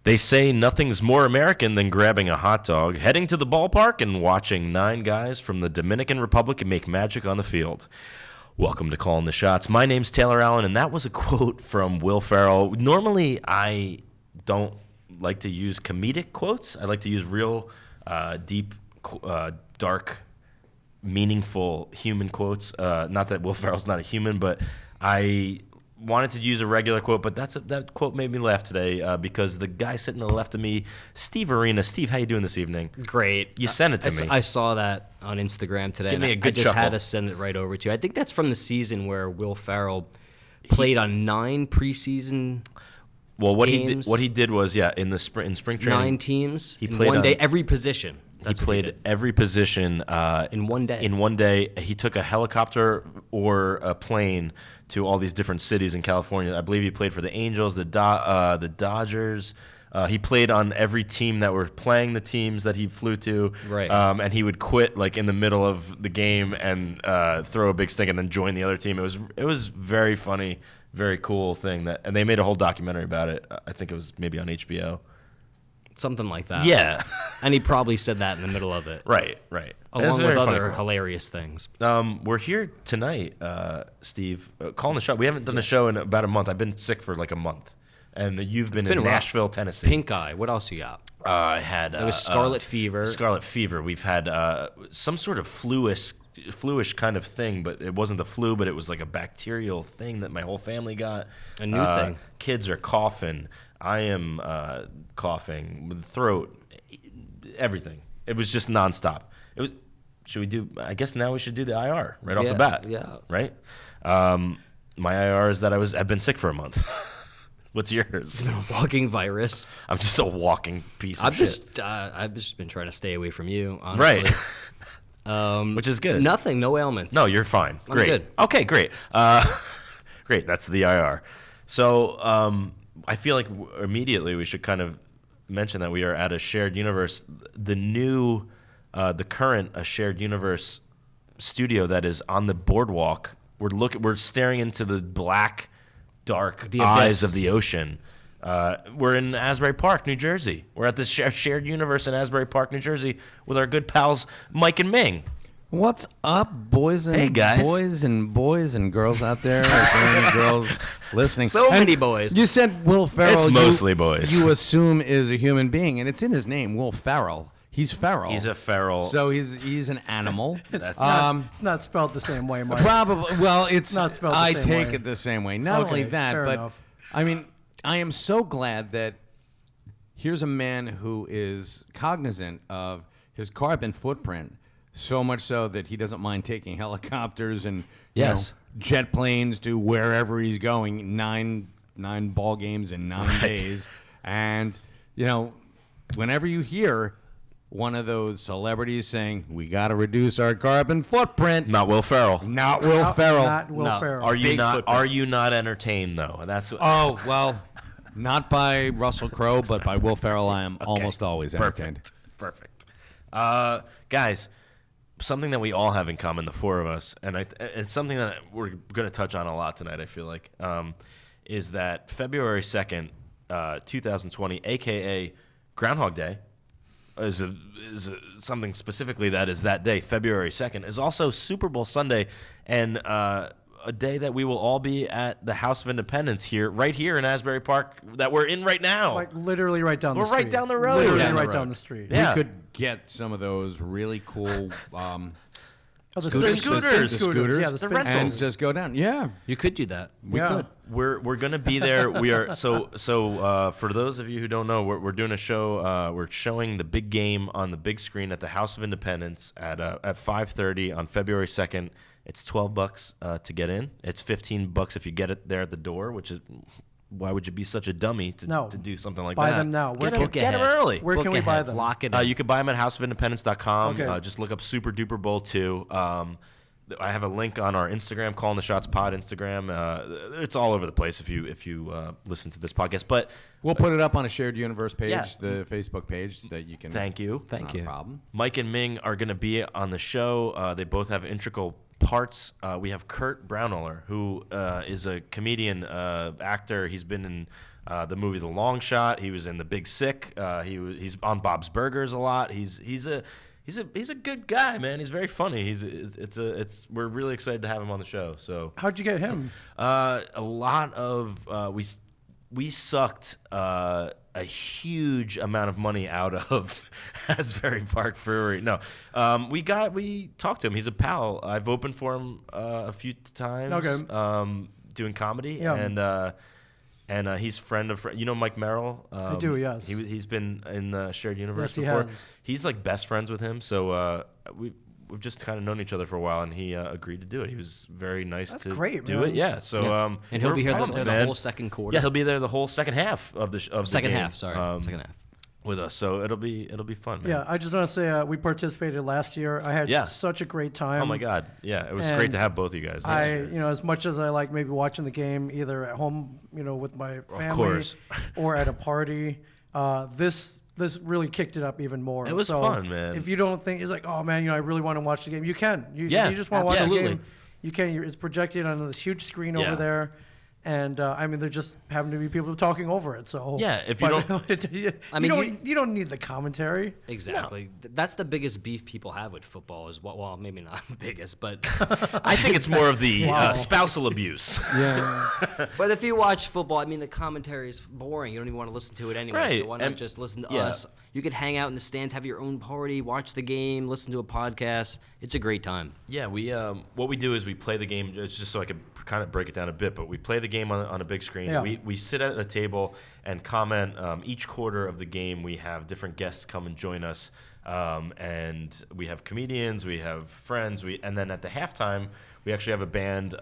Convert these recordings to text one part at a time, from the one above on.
They say nothing's more American than grabbing a hot dog, heading to the ballpark, and watching 9 guys from the Dominican Republic make magic on the field. Welcome to Callin The Shots. My name's Taylor Allen, and that was a quote from Will Ferrell. Normally, I don't like to use comedic quotes. I like to use real, deep, dark, meaningful human quotes. Not that Will Ferrell's not a human, but I wanted to use a regular quote, but that quote made me laugh today because the guy sitting to the left of me, Steve Arena. Steve, how you doing this evening? Great. You sent it to me. I saw that on Instagram today. Give me a good I just chuckle. had to send it right over to you. I think that's from the season where Will Ferrell played on 9 preseason Well, what games. he did was, in spring training, 9 teams. He in played one on- day, every position. he played every position in one day. In one day, he took a helicopter or a plane to all these different cities in California. I believe he played for the Angels, the Dodgers. He played on every team that were playing the teams that he flew to. Right. And he would quit like in the middle of the game and throw a big stink and then join the other team. It was very funny, very cool thing and they made a whole documentary about it. I think it was maybe on HBO. Something like that. Yeah. And he probably said that in the middle of it. Right. Along It's a with very funny other quote. hilarious things. We're here tonight, Steve, calling the show. We haven't done a show in about a month. I've been sick for like a month, and you've been in rough. Nashville, Tennessee. Pink eye. What else you got? I had It was scarlet fever. Scarlet fever. We've had some sort of fluish kind of thing, but it wasn't the flu, but it was like a bacterial thing that my whole family got. A new thing. Kids are coughing. I am coughing with the throat. Everything. It was just nonstop. It was. Should we do? I guess now we should do the IR right off the bat. Yeah. Right. My IR is that I've been sick for a month. What's yours? Walking virus. I'm just a walking piece of shit. I've just been trying to stay away from you, honestly. Right. Which is good. Nothing. No ailments. No, you're fine. I'm Great. good. Okay, great. Great. That's the IR. So I feel like immediately we should kind of mention that we are at a shared universe. The current shared universe studio that is on the boardwalk. We're staring into the black, dark eyes of the ocean. We're in Asbury Park, New Jersey. We're at this shared universe in Asbury Park, New Jersey, with our good pals Mike and Ming. What's up, boys and Hey, guys. boys and girls out there? Is there any girls listening? So And many boys. You said Will Ferrell. It's mostly boys. You assume is a human being, and it's in his name, Will Ferrell. He's feral. He's a feral. So he's an animal. It's not spelled the same way, Mike. Probably. Well, it's Not spelled the I same take way. it the same way. Not only Okay, that, fair but enough. I mean, I am so glad that here's a man who is cognizant of his carbon footprint, so much so that he doesn't mind taking helicopters and Yes. jet planes to wherever he's going. Nine ball games in 9 days, and whenever you hear one of those celebrities saying, "We got to reduce our carbon footprint," Not Will Ferrell. not Will Ferrell. Not Will Ferrell. Are you Big not? footprint. Are you not entertained though? That's what, Oh, well, not by Russell Crowe, but by Will Ferrell, I am almost always entertained. Perfect. Guys, something that we all have in common, the four of us, and it's something that we're going to touch on a lot tonight, I feel like, is that February 2nd, 2020, a.k.a. Groundhog Day, is something specifically that is that day, February 2nd, is also Super Bowl Sunday, and a day that we will all be at the House of Independence right here in Asbury Park that we're in right now. Like literally right down the We're street. right down the road. Literally Down the right road. down the street. Yeah. We could get some of those really cool Oh, the Scooters. scooters. Yeah, the The spin rentals. and scooters. just go down. Yeah, You could do that. we Yeah. could. We're gonna be there. We are so for those of you who don't know, we're doing a show. We're showing the big game on the big screen at the House of Independence at 5:30 on February 2nd. It's $12 to get in. It's $15 if you get it there at the door. Which is why would you be such a dummy to do something like Buy that? them now. Where Get can- them early. Where Book can we buy ahead. them? Lock it in. You can buy them at houseofindependence.com. Okay. Just look up Super Duper Bowl II. I have a link on our Instagram, Callin The Shots Pod Instagram. It's all over the place if you listen to this podcast. But We'll put it up on a shared universe page, Yeah. the Facebook page that you can. thank you. Thank you. No problem. Mike and Ming are going to be on the show. They both have integral parts. We have Kurt Braunohler, who is a comedian, actor. He's been in the movie The Long Shot. He was in The Big Sick. He's on Bob's Burgers a lot. He's a good guy, man. He's very funny. We're really excited to have him on the show. So How'd you get him? a lot of we sucked a huge amount of money out of Asbury Park Brewery. No, we talked to him. He's a pal. I've opened for him a few times. Okay. Doing comedy, Yeah. and he's friend of Mike Merrill. I do, yes. He's been in the shared universe Yes, he before. has. He's like best friends with him, so we've just kind of known each other for a while, and he agreed to do it. He was very nice to great, do man. it. Yeah, so Yeah. And he'll we're be here pumped, the man. whole second quarter. Yeah, he'll be there the whole second half of the second game, half. Sorry, second half. with us. So it'll be fun, man. Yeah, I just want to say we participated last year. I had Yeah. such a great time. Oh my God. Yeah, it was And great to have both you guys. last year. As much as I like maybe watching the game either at home, with my family, course. or at a party, this really kicked it up even more. It was So fun, man. If you don't think it's like, oh man, I really want to watch the game, you can. Yeah, If you just want to watch the absolutely. game, you can. It's projected on this huge screen Yeah. over there. And there just happen to be people talking over it. So Yeah, if you you don't need the commentary. Exactly. That's the biggest beef people have with football is well, maybe not the biggest, but I think it's more of the Wow. spousal abuse. Yeah. but if you watch football, the commentary is boring. You don't even want to listen to it anyway. Right, So why not and- just listen to yeah. us? You could hang out in the stands, have your own party, watch the game, listen to a podcast. It's a great time. Yeah, we what we do is we play the game. It's just so I could kind of break it down a bit, but we play the game on a big screen. Yeah. We sit at a table and comment. Each quarter of the game, we have different guests come and join us, and we have comedians, we have friends, and then at the halftime, we actually have a band.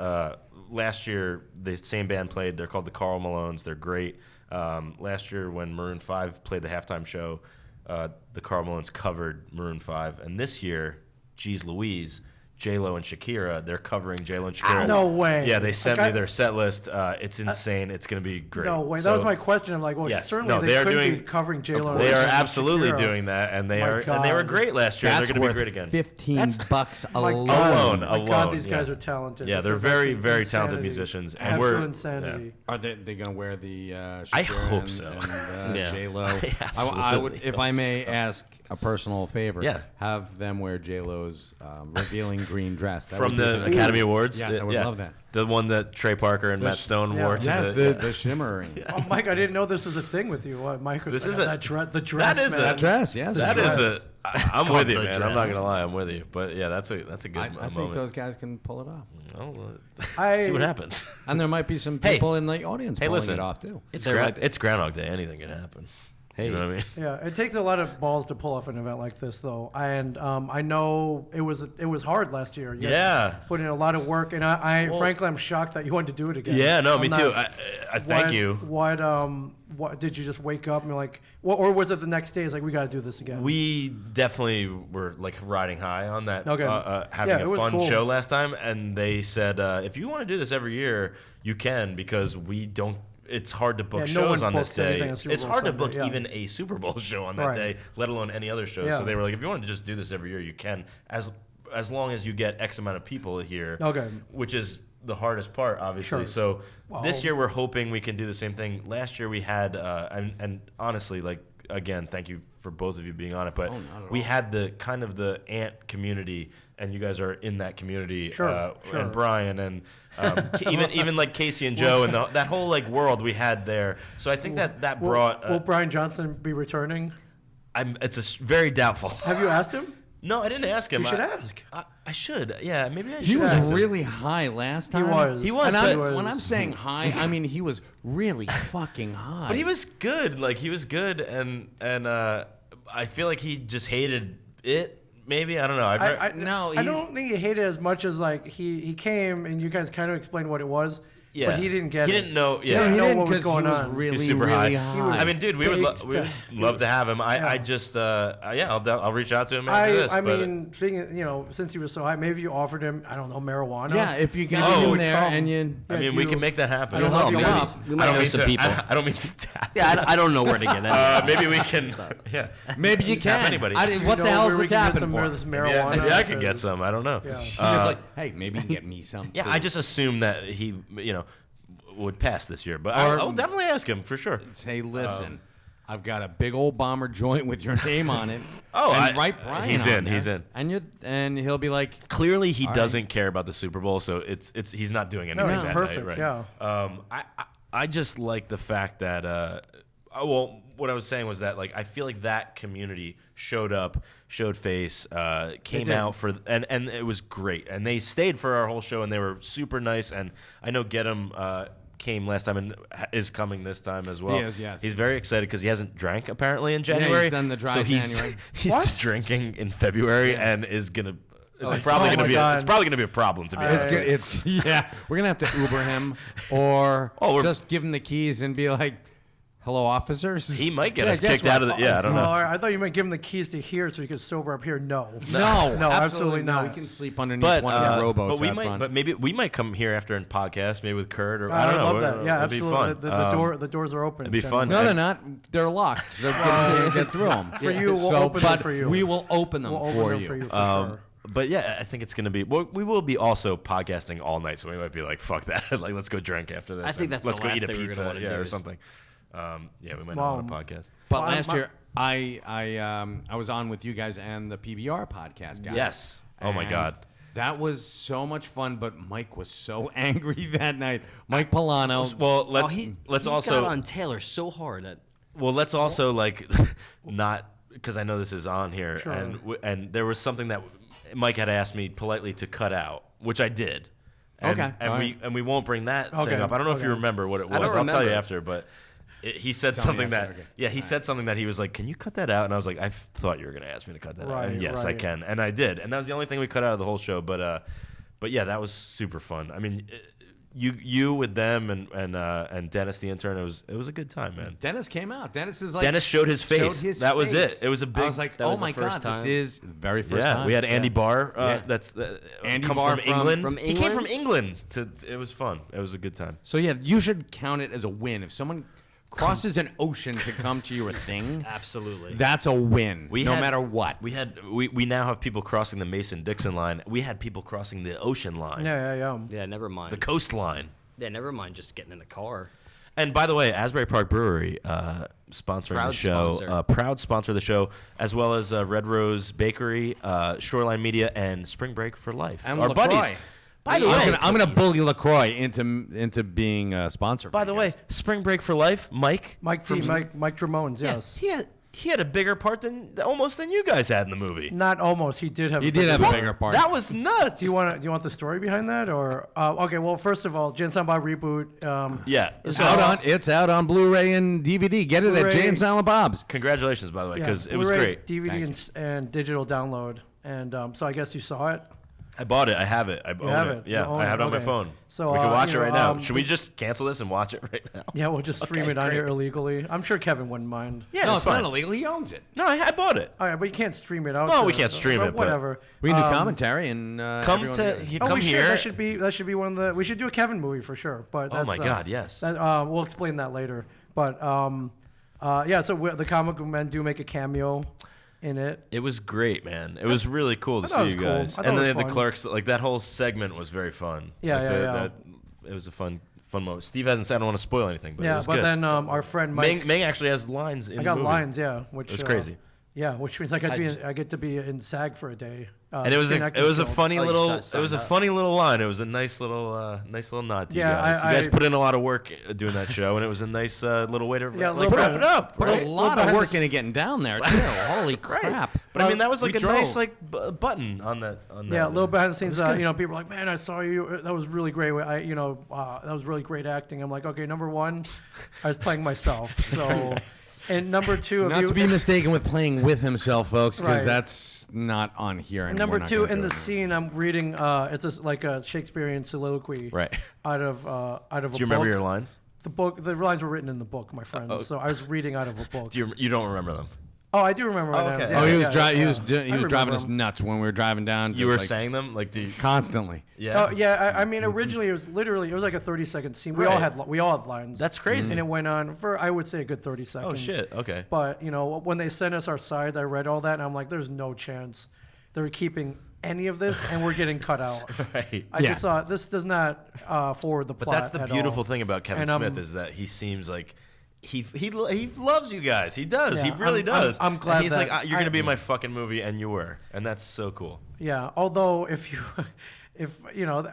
Last year, the same band played. They're called the Carl Malones. They're great. Last year, when Maroon 5 played the halftime show, the Carl Malones covered Maroon 5, and this year, geez Louise, J-Lo and Shakira, they're covering J-Lo and Shakira. No way. Yeah, they sent Like me their set list. It's insane. It's going to be great. No way. So, That was my question. I'm like, well, yes. certainly No, they they are could be doing- covering J-Lo. They and are absolutely Shakira. doing that, and they My are and they were God. great last year. That's They're going to be worth great again. $15 My alone. God. Alone. My God, these guys yeah. are talented. Yeah, That's they're very, that's very insanity. talented musicians, and Absolute we're insanity. Are they going to wear the Shakira I hope and, so. and Yeah. J-Lo? absolutely I would, if I hope may so. ask a personal favor, Yeah. have them wear J-Lo's revealing green dress. That from would be the fantastic. Academy Awards. Yes, I would love that. The one that Trey Parker and Matt Stone yeah. wore to Yes, the. the shimmering. Oh, Mike, I didn't know this was a thing with you. What, Mike? This is that the dress. that is man. That dress, yes. That it's is dress. I'm called with you, the man. I'm not dress. gonna lie, I'm with you. But yeah, that's a good I think moment. those guys can pull it off. Well, I- see what happens. And there might be some Hey. people in the audience Hey, pulling listen. it off, too. It's There might be. it's Groundhog Day. Anything can happen. Hey. You know what I mean? Yeah, it takes a lot of balls to pull off an event like this, though. And I know it was hard last year. You guys Yeah. put in a lot of work, and frankly, I'm shocked that you wanted to do it again. Yeah, no, me I'm too. not- I thank you. What did you just wake up and you're like, or was it the next day? It's like we got to do this again. We definitely were like riding high on that, Okay. having Yeah, it a was fun cool. show last time, and they said if you want to do this every year, you can because we don't. It's hard to book Yeah, no shows one on this books anything day. on Super It's Bowl hard to Sunday, book yeah. even a Super Bowl show on that Right. day, let alone any other show. Yeah. So they were like, if you want to just do this every year, you can, as long as you get X amount of people here. Okay. Which is the hardest part, obviously. Sure. So Wow. this year we're hoping we can do the same thing. Last year we had, and honestly, like again, thank you for both of you being on it. But not at we all. had the kind of the ant community, and you guys are in that community. Sure, sure. And Brian and even like Casey and Joe and that whole like world we had there. So I think that brought. Will Brian Johnson be returning? It's very doubtful. Have you asked him? No, I didn't ask him. You should ask. I should. Yeah, maybe I should. He was ask him. really high last He time. was. He was, And but- I'm, when I'm saying high, I mean he was really fucking high. But he was good. Like he was good, and I feel like he just hated it. Maybe I don't know. I don't think he hated it as much as like he came and you guys kind of explained what it was. Yeah. But he didn't get He it. didn't know. He Yeah. didn't he know didn't what was 'cause going he was on. really, He's super really high. high. I mean, dude, we would love to have him. I Yeah. just I'll reach out to him after this. I but- mean, since he was so high, maybe you offered him, I don't know, marijuana. Yeah, if you got Oh, him there come. and you... I mean, we can make that happen. You'll help him out. We might know some people. I don't mean to tap. Yeah, I don't know where to get that. Maybe we can. Yeah. Maybe you Tap can. anybody. What You the know hell where is we the can get tapping some for? of this marijuana? Yeah, I could get some. I don't know. Yeah. Like, hey, maybe you can get me some. Yeah, too. I just assume that he, would pass this year. But Or- I'll definitely ask him for sure. Say, listen, I've got a big old bomber joint with your name on it. Oh, and write Brian. he's on in, there. he's in. And he'll be like, Clearly, he All doesn't care about the Super Bowl, so he's not doing anything he's that perfect, night, right? yeah. I just like the fact that well, what I was saying was that like I feel like that community showed up, showed face, came did. out for and it was great, and they stayed for our whole show, and they were super nice. And I know Get 'em came last time and is coming this time as well. He is, yes. He's very excited because he hasn't drank apparently in January. done the dry so he's January. he's drinking in February and is gonna. It's he's- probably oh gonna my be. God. It's probably gonna be a problem to be it's honest. good. It's yeah. We're gonna have to Uber him, or just give him the keys and be like, "Hello, officers." He might get Yeah, us guess kicked what? out of the. Yeah, I don't Oh, know. I thought you meant give him the keys to here so he could sober up here. No. No, absolutely not. We can sleep underneath But one of the rowboats but we out might. front. But maybe we might come here after and podcast, maybe with Kurt or I don't I know. love that. Yeah, It'd be absolutely. fun. The doors are open. It'd be fun. no, they're not. They're locked. So can't get through them. For you, we'll open them but for you. we will open them We'll for open them you. for you for sure. But yeah, I think it's gonna be. We will be also podcasting all night, so we might be like, "Fuck that!" Like, let's go drink after this. I think and that's let's the go last eat a thing we're gonna pizza, wanna do or is- something. Yeah, we might Well, not want to podcast. But Well, last my- year, I was on with you guys and the PBR podcast guys. Yes. Oh my And God. that was so much fun. But Mike was so angry that night. Mike Polano. Well, let's he also got on Taylor so hard that let's also like not because I know this is on here, Sure. and there was something that Mike had asked me politely to cut out, which I did. And, Okay, and all we right. we won't bring that Okay, thing up. I don't know if you okay. remember what it I was. don't I'll tell you remember. after, but. He said Tell me something that after, okay. yeah he said something that he was like, can you cut that out? And I was like, I thought you were gonna ask me to cut that out, Right, and yes I right. can, and I did, and that was the only thing we cut out of the whole show. But yeah, that was super fun. I mean, you with them and Dennis the intern, it was a good time, man. Dennis came out. Dennis is like Dennis showed his face. That was face. it. It was a big. I was like, that oh was the my first god, this time. is the very first yeah, time. we had Andy Barr. Yeah. That's Andy come Barr from England. from He came from England? England. It was fun. It was a good time. So yeah, you should count it as a win. If someone crosses an ocean to come to your thing, absolutely. that's a win. We no had- matter what. We now have people crossing the Mason-Dixon line. We had people crossing the ocean line, Yeah. Yeah, never mind. the coastline. Yeah, never mind. Just getting in a car. And by the way, Asbury Park Brewery sponsoring the Proud show, sponsor. proud sponsor of the show, as well as Red Rose Bakery, Shoreline Media, and Spring Break for Life. And Our LaCroix. buddies. By the way, I'm gonna bully LaCroix into being a sponsor. by the way, Spring Break for Life, Mike. Mike Dramones, Yeah, yes. he had a bigger part than you guys had in the movie. Not almost. He did have. he a did bigger have a part. bigger part. That was nuts. Do you want the story behind that, or okay? Well, first of all, Jin Samba reboot. Yeah. It's So- out on Blu-ray and DVD. Get it at Blu-ray. Jay and Silent Bob's. Congratulations, by the way, because it was Blu-ray, great. DVD Thank and digital download, and so I guess you saw it. I bought it. I have it. I own have it. it. Yeah, You own I have it. it on my Okay. phone. So, we can watch you it right know, now. Should we just cancel this and watch it right now? Yeah, we'll just stream Okay, it on here great. illegally. I'm sure Kevin wouldn't mind. Yeah, no, it's it's fine. not illegal. He owns it. No, I bought it. All right, but you can't stream it out. Well, to- we can't stream it, but- Whatever. We can do commentary and Come everyone to can- Oh, come we should. here. That should be one of the. We should do a Kevin movie for sure. But Oh that's, my God, yes. we'll explain that later. But yeah. So the comic book men do make a cameo in it. It was great, man. It was really cool to I thought it see was you cool. guys. I thought And it then was the fun. clerks, like that whole segment was very fun. Yeah, Like yeah. It was a fun moment. Steve hasn't said I don't want to spoil anything, but it Yeah, was but good. then our friend Mike. Ming actually has lines in I got the movie. lines, yeah. Which It was crazy. Yeah, which means I get to be in SAG for a day. And it was a funny Oh, you little signed it was a up. funny little line. It was a nice little nod to Yeah, you guys. I- You guys I- put in a lot of work doing that show, and it was a nice little way to Yeah, like, little wrap bit. it up. Put right? a lot of behind work the into getting down there too. Holy crap! But I mean, that was like we a nice drove. like button on that. Yeah, a little behind the It was scenes. good. People are like, "Man, I saw you. That was really great. That was really great acting." I'm like, "Okay, number one, I was playing myself." So, and number two, Not to be mistaken with playing with himself, folks, because Right. that's not on here. and number two, in the scene, I'm reading. It's like a Shakespearean soliloquy. Right. Out of a Do you book. remember your lines? The lines were written in the book, my friends. So I was reading out of a book. You don't remember them? Oh, I do remember. Oh, them. okay. Yeah, he was yeah, he yeah. was I driving remember us them. nuts when we were driving down. You just were like, saying them like do you, constantly. yeah. Oh yeah, I mean originally it was like a 30-second scene. We all Right. had lines. That's crazy. And it went on for I would say a good 30 seconds. Oh shit. Okay. But when they sent us our sides, I read all that and I'm like, there's no chance they're keeping any of this, and we're getting cut out. Right. I just thought this does not forward the But plot. that's the at beautiful all. thing about Kevin And, Smith is that he seems like he loves you guys. He does. He Yeah, really does. I'm glad And he's that like, you're gonna be in my fucking movie, and you were, and that's so cool. Yeah, although if you know,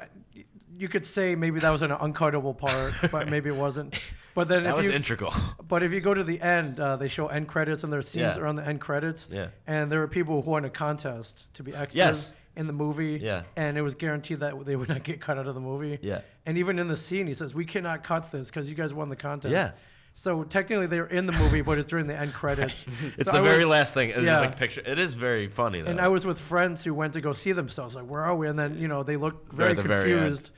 you could say maybe that was an uncuttable part, but maybe it wasn't. But then That if was you, integral. But if you go to the end, they show end credits, and there's scenes Yeah. around the end credits. Yeah. And there were people who won a contest to be extras Yes. in the movie. Yeah. And it was guaranteed that they would not get cut out of the movie. Yeah. And even in the scene, he says, "We cannot cut this because you guys won the contest." Yeah. So technically, they're in the movie, but it's during the end credits. It's So the I very was- last thing. It's yeah. just like picture. It is very funny though. And I was with friends who went to go see themselves. Like, where are we? And then they looked very at the very confused,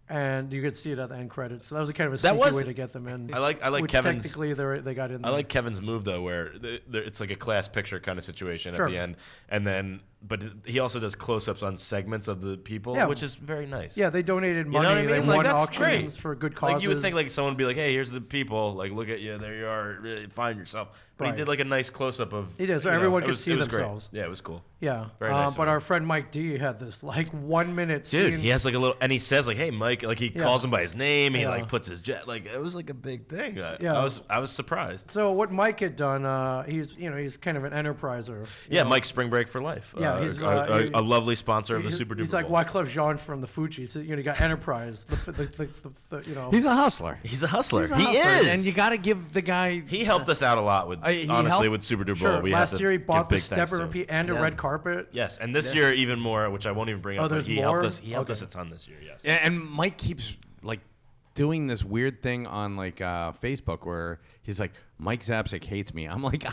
and you could see it at the end credits. So that was a kind of a That sneaky was- way to get them in. I like which Kevin's. technically they got in. I There. like Kevin's move though, where it's like a class picture kind of situation Sure. at the end, and then but he also does close-ups on segments of the people, Yeah. which is very nice. Yeah, they donated You money. know what I mean? They Like, won that's auctions great. for good causes. Like you would think, like someone would be like, "Hey, here's the people. Like, look at you. There you are. Really find yourself." But Right. he did like a nice close-up of. He did, so you know, everyone it could was- see it was great. themselves. Yeah, it was cool. Yeah, Very nice of but him. our friend Mike D had this like 1 minute Dude, scene. he has like a little, and he says like, "Hey, Mike," like he calls him by his name. He Yeah. like puts his jet, like it was like a big thing. Yeah. I was surprised. So what Mike had done, he's kind of an enterpriser. you Yeah, know. Mike Spring Break for life. Yeah, he's, a lovely sponsor of the He's- Super Duper He's like Bowl. Wyclef Jean from the Fugees. So, you got Enterprise. He's a hustler. He's a hustler. He's a He hustler, is. and you got to give the guy. He helped us out a lot with He honestly helped- with Super Duper Bowl. Sure. We Last have to year he give bought the big thanks step to and him. repeat and a Yeah. red carpet. Yes, and this year even more, which I won't even bring up. Oh, but there's he more? helped us. He helped Okay. us a ton this year. Yes. And Mike keeps like doing this weird thing on like Facebook where he's like, Mike Zapcic hates me. I'm like,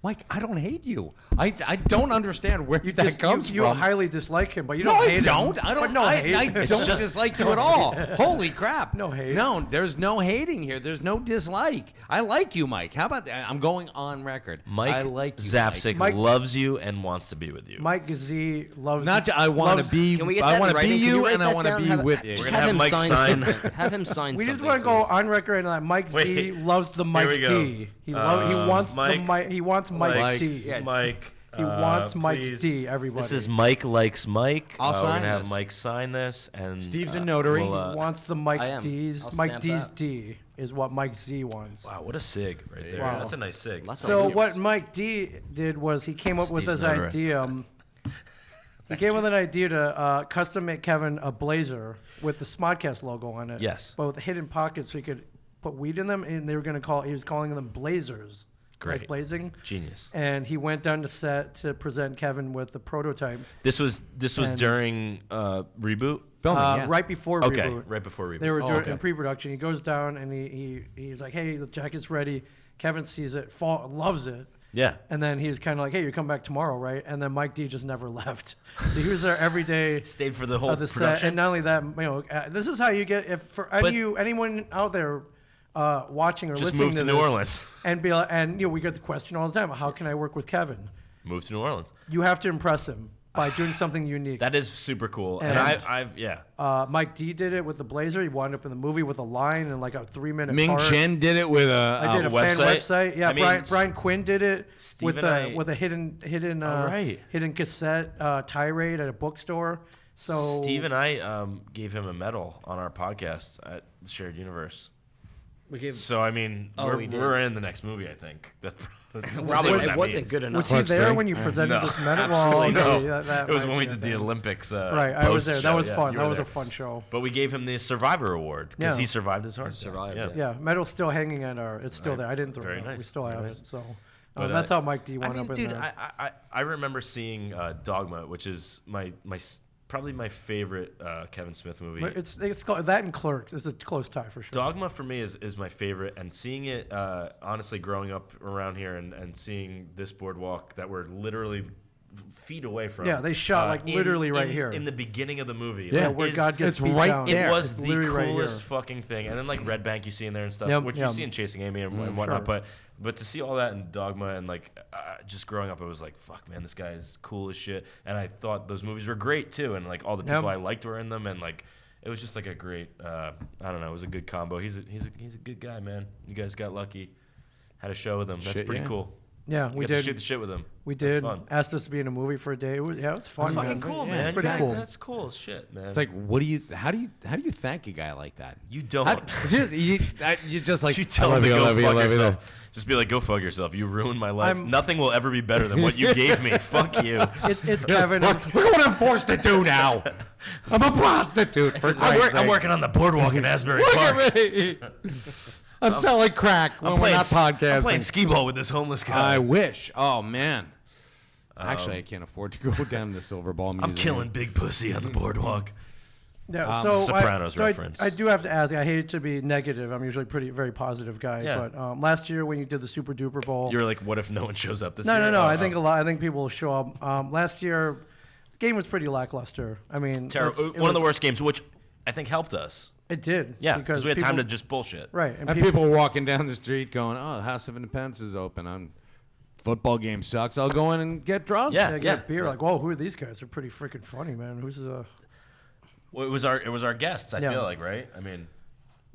Mike, I don't hate you. I don't understand where that comes you from. highly dislike him, but you No, don't I hate him. don't. I But don't. no I hate. don't just- dislike you at all. Holy crap! No hate. No, there's no hating here. There's no dislike. I like you, Mike. How about that? I'm going on record. Mike I like you, Zapcic Mike. loves you and wants to be with you. Mike Z loves. Not. I want loves- to be. Can we get I that want in to be writing? Can you, write and I that want to down? be Have- with you. just We're gonna have him Mike sign- something. Have him sign We just something, want to go please. on record that Mike Z Wait. loves the Mike we go. D. He wants Mike- the Mike. He wants Mike Mike, D. Yeah. Mike. He wants Mike please. D. Everybody. This is Mike likes Mike. I'll We're sign gonna have this. Mike sign this, and Steve's a notary. we'll, He wants the Mike I am. D's. I'll Mike stamp D's that. D is what Mike Z wants. wow, what a sig right there. Wow. That's a nice sig. Lots So of what Mike D did was he came up with Steve's this notary. idea. He came with an idea to custom make Kevin a blazer with the Smodcast logo on it. Yes. But with hidden pockets so he could put weed in them, and they were going to call. He was calling them blazers. Great. Like blazing. Genius. And he went down to set to present Kevin with the prototype. This was And- during reboot. Filming, yes. Right before Okay, reboot. right before reboot. They were doing okay. in pre-production. He goes down and he's like, "Hey, the jacket's ready." Kevin sees it, loves it. Yeah. And then he's kind of like, "Hey, you come back tomorrow, right?" And then Mike D just never left. So he was there every day Stayed for the whole of the set. production. And not only that, this is how you get if for anyone out there watching or Just listening move to to New this Orleans. and be like, we get the question all the time: how can I work with Kevin? Move to New Orleans. You have to impress him by doing something unique. That is super cool. And And- I've yeah. Mike D did it with the blazer. He wound up in the movie with a line and like a 3-minute Ming part. Chen did it with I did a fan website? website. Yeah, I mean, Brian Quinn did it Steve with and I- with a hidden right. hidden cassette tirade at a bookstore. So Steve and I gave him a medal on our podcast at the Shared Universe. We gave, So I mean, Oh, we did. we're in the next movie. I think that's probably it what that wasn't means. good enough. was he Clutch there thing. when you presented No, this medal? absolutely Well, okay, no. that It was might when we be a did the thing. Olympics. Right, I was post there. That show. was Yeah, fun. you That were was a there. fun show. But we gave him the Survivor Award because Yeah. he survived his heart attack. Survived, Yeah. yeah. Yeah, medal's still hanging at our. It's still Right. there. I didn't throw Very it out. We nice. still Very have nice. it. So But, that's how Mike D I wound mean, up in dude, there. I remember seeing Dogma, which is probably my favorite Kevin Smith movie. But it's called, that and Clerks is a close tie for sure. Dogma for me is my favorite, and seeing it honestly growing up around here and seeing this boardwalk that we're literally feet away from. Yeah, they shot, like, literally right here. in the beginning of the movie. Yeah, Like, where is- God gets it's beat right down. there. It was It's the literally right coolest here. fucking thing, and then like Red Bank you see in there and stuff, Yep, which yep. you see in Chasing Amy and whatnot. sure. But to see all that in Dogma and like just growing up, it was like, fuck, man, this guy is cool as shit. And I thought those movies were great too, and like all the people Yep. I liked were in them, and like it was just like a great, I don't know, it was a good combo. He's a good guy, man. You guys got lucky. Had a show with him. That's Shit, pretty yeah. cool. Yeah, You we got to did. shoot the shit with him. We That's did. fun. Asked us to be in a movie for a day. It was fun, Fucking man. cool, Yeah, man. it's pretty Exactly. cool. That's cool as shit, man. It's like, how do you thank a guy like that? You don't. Seriously, you just like You tell I him love to you, I go love you, I fuck love you. yourself. Just be like, go fuck yourself. You ruined my life. I'm- Nothing will ever be better than what you gave me. Fuck you. It's Kevin. Look what I'm forced to do now. I'm a prostitute. For Christ's sake. I'm working on the boardwalk in Asbury Look Park. at me. I'm selling crack when we're not podcasting. I'm playing skee ball with this homeless I guy. wish. Oh man. Actually, I can't afford to go down to Silver Ball Museum. I'm killing big pussy on the boardwalk. Yeah, Sopranos I reference. I do have to ask. I hate to be negative. I'm usually very positive guy. Yeah. But last year when you did the Super Duper Bowl, You're like, what if no one shows up this no, year? no, no. Oh, I think I think people will show up. Last year, the game was pretty lackluster. I mean, terrible. One of the worst games, which I think helped us. It did. Yeah, because we had time to people- just bullshit. right. And people were walking down the street going, "Oh, the House of Independence is open. Football game sucks. I'll go in and get drunk." Yeah. they get a beer. Like, whoa, who are these guys? They're pretty freaking funny, man. Who's Well, it was our guests. I Yeah. feel like, right? I mean,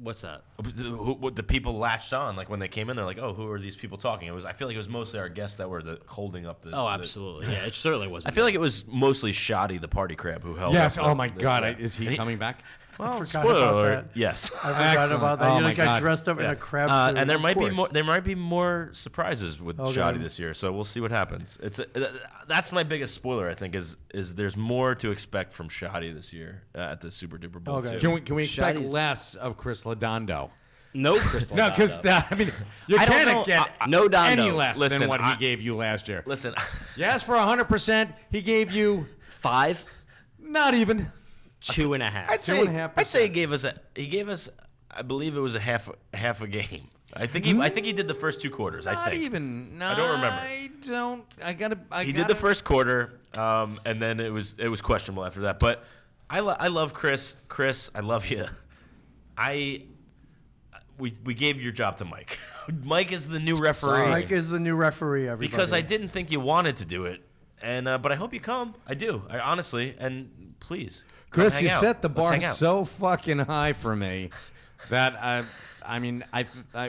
What's that? the people latched on. Like when they came in, they're like, "Oh, who are these people talking?" I feel like it was mostly our guests that were holding up the. Oh, absolutely. Yeah, it certainly wasn't. I feel like it was mostly Shoddy, the party crab, who held. Yes. up Oh my the- God. the- Is he and coming back? Well, forgot spoiler about alert. that. Yes. I forgot Excellent. about that. Oh You my got God. dressed up in Yeah. a crab suit. And there Of might be course. more. There might be more surprises with Okay. Shoddy this year. So we'll see what happens. That's my biggest spoiler. I think is there's more to expect from Shoddy this year at the Super Duper Bowl Okay. II. Can we expect Shoddy's- less of Chris Ladondo? no Crystal. No, because I mean, you I don't can't know. get No Dondo. any less Listen, than what he I- gave you last year. Listen, You asked for 100%. He gave you 5, not even. 2.5. I'd say 2.5%. I'd say he gave us I believe it was a half a game. I think he did the first 2 quarters. I Not think even. No, I don't remember. I don't. I gotta. he did the first quarter, and then it was questionable after that. But I love Chris. Chris, I love you. We gave your job to Mike. Mike is the new referee. Mike is the new referee. Everybody. Because I didn't think you wanted to do it, and but I hope you come. I do. I honestly, and please, come Chris, hang you out. set the Let's bar hang out. so fucking high for me that I mean,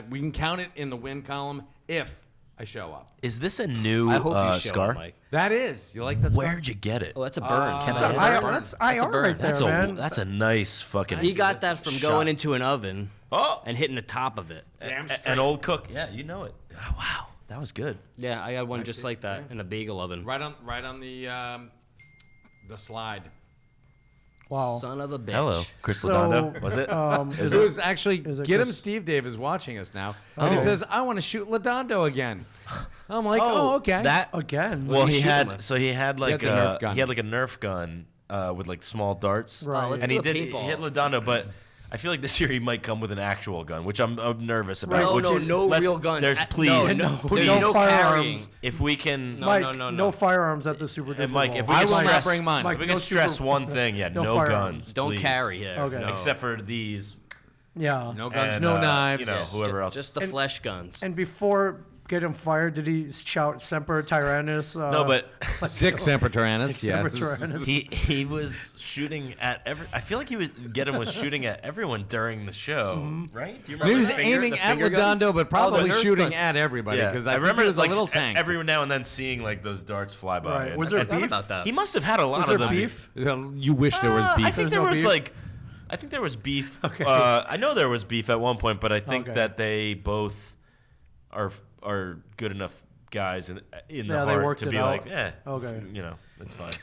we can count it in the win column if I show up. Is this a new I hope you show scar? up, Mike. That is. You like that? scar? Where'd you get it? Oh, that's a burn. Can That's I a- get I- that burn? that's a IR burn. right there, That's man. that's a nice fucking. He got that from shot. going into an oven Oh, and hitting the top of it. Damn straight. an old cook. Yeah, you know it. Oh, wow, that was good. Yeah, I got one just like that in a bagel oven. Right on the slide. Wow. Son of a bitch. Hello, Chris So, Ladondo. Was it? It was actually it Get Him Chris- Steve Dave is watching us now, and he Oh. says, "I want to shoot Ladondo again." I'm like, Oh, "Oh, okay." That Again. well, did he he shoot him had with? so he had like the Nerf gun. he had like a Nerf gun with like small darts. Right. let's And do he a did. He paintball. hit Ladondo, but I feel like this year he might come with an actual gun, which I'm nervous about. No, which no, no let's- real guns. There's No, please, no, please. there's no firearms. carrying. If we can, No, Mike, no, no, no. firearms at the Super Duper and Mike, Bowl. if we I can will not stress, bring mine. Mike, if we no can stress super- one thing, no no firearms. guns. Don't please. carry here. Okay. No. Except for these. Yeah. No guns, and, no knives. You know, whoever else. Just the flesh guns. And before get him fired, did he shout "Semper Tyrannis"? No, but Six Semper Tyrannis. Semper Yes. Tyrannis. he was shooting at every. I feel like Get him was shooting at everyone during the show, right? Do you remember? He was that? aiming the at finger guns? Ladondo, but probably Nerf shooting guns. at everybody Yeah, because I remember he was like a little tank. every now and then seeing like those darts fly by. Right. And- Was there and beef? about that. He must have had a lot Was of there them. beef? You wish there was beef. I think There's there no was beef? like, I think there was beef. Okay. I know there was beef at one point, but I think Okay. that they both are good enough guys in the Yeah, they heart worked to it be out. like, Okay. you know, it's fine.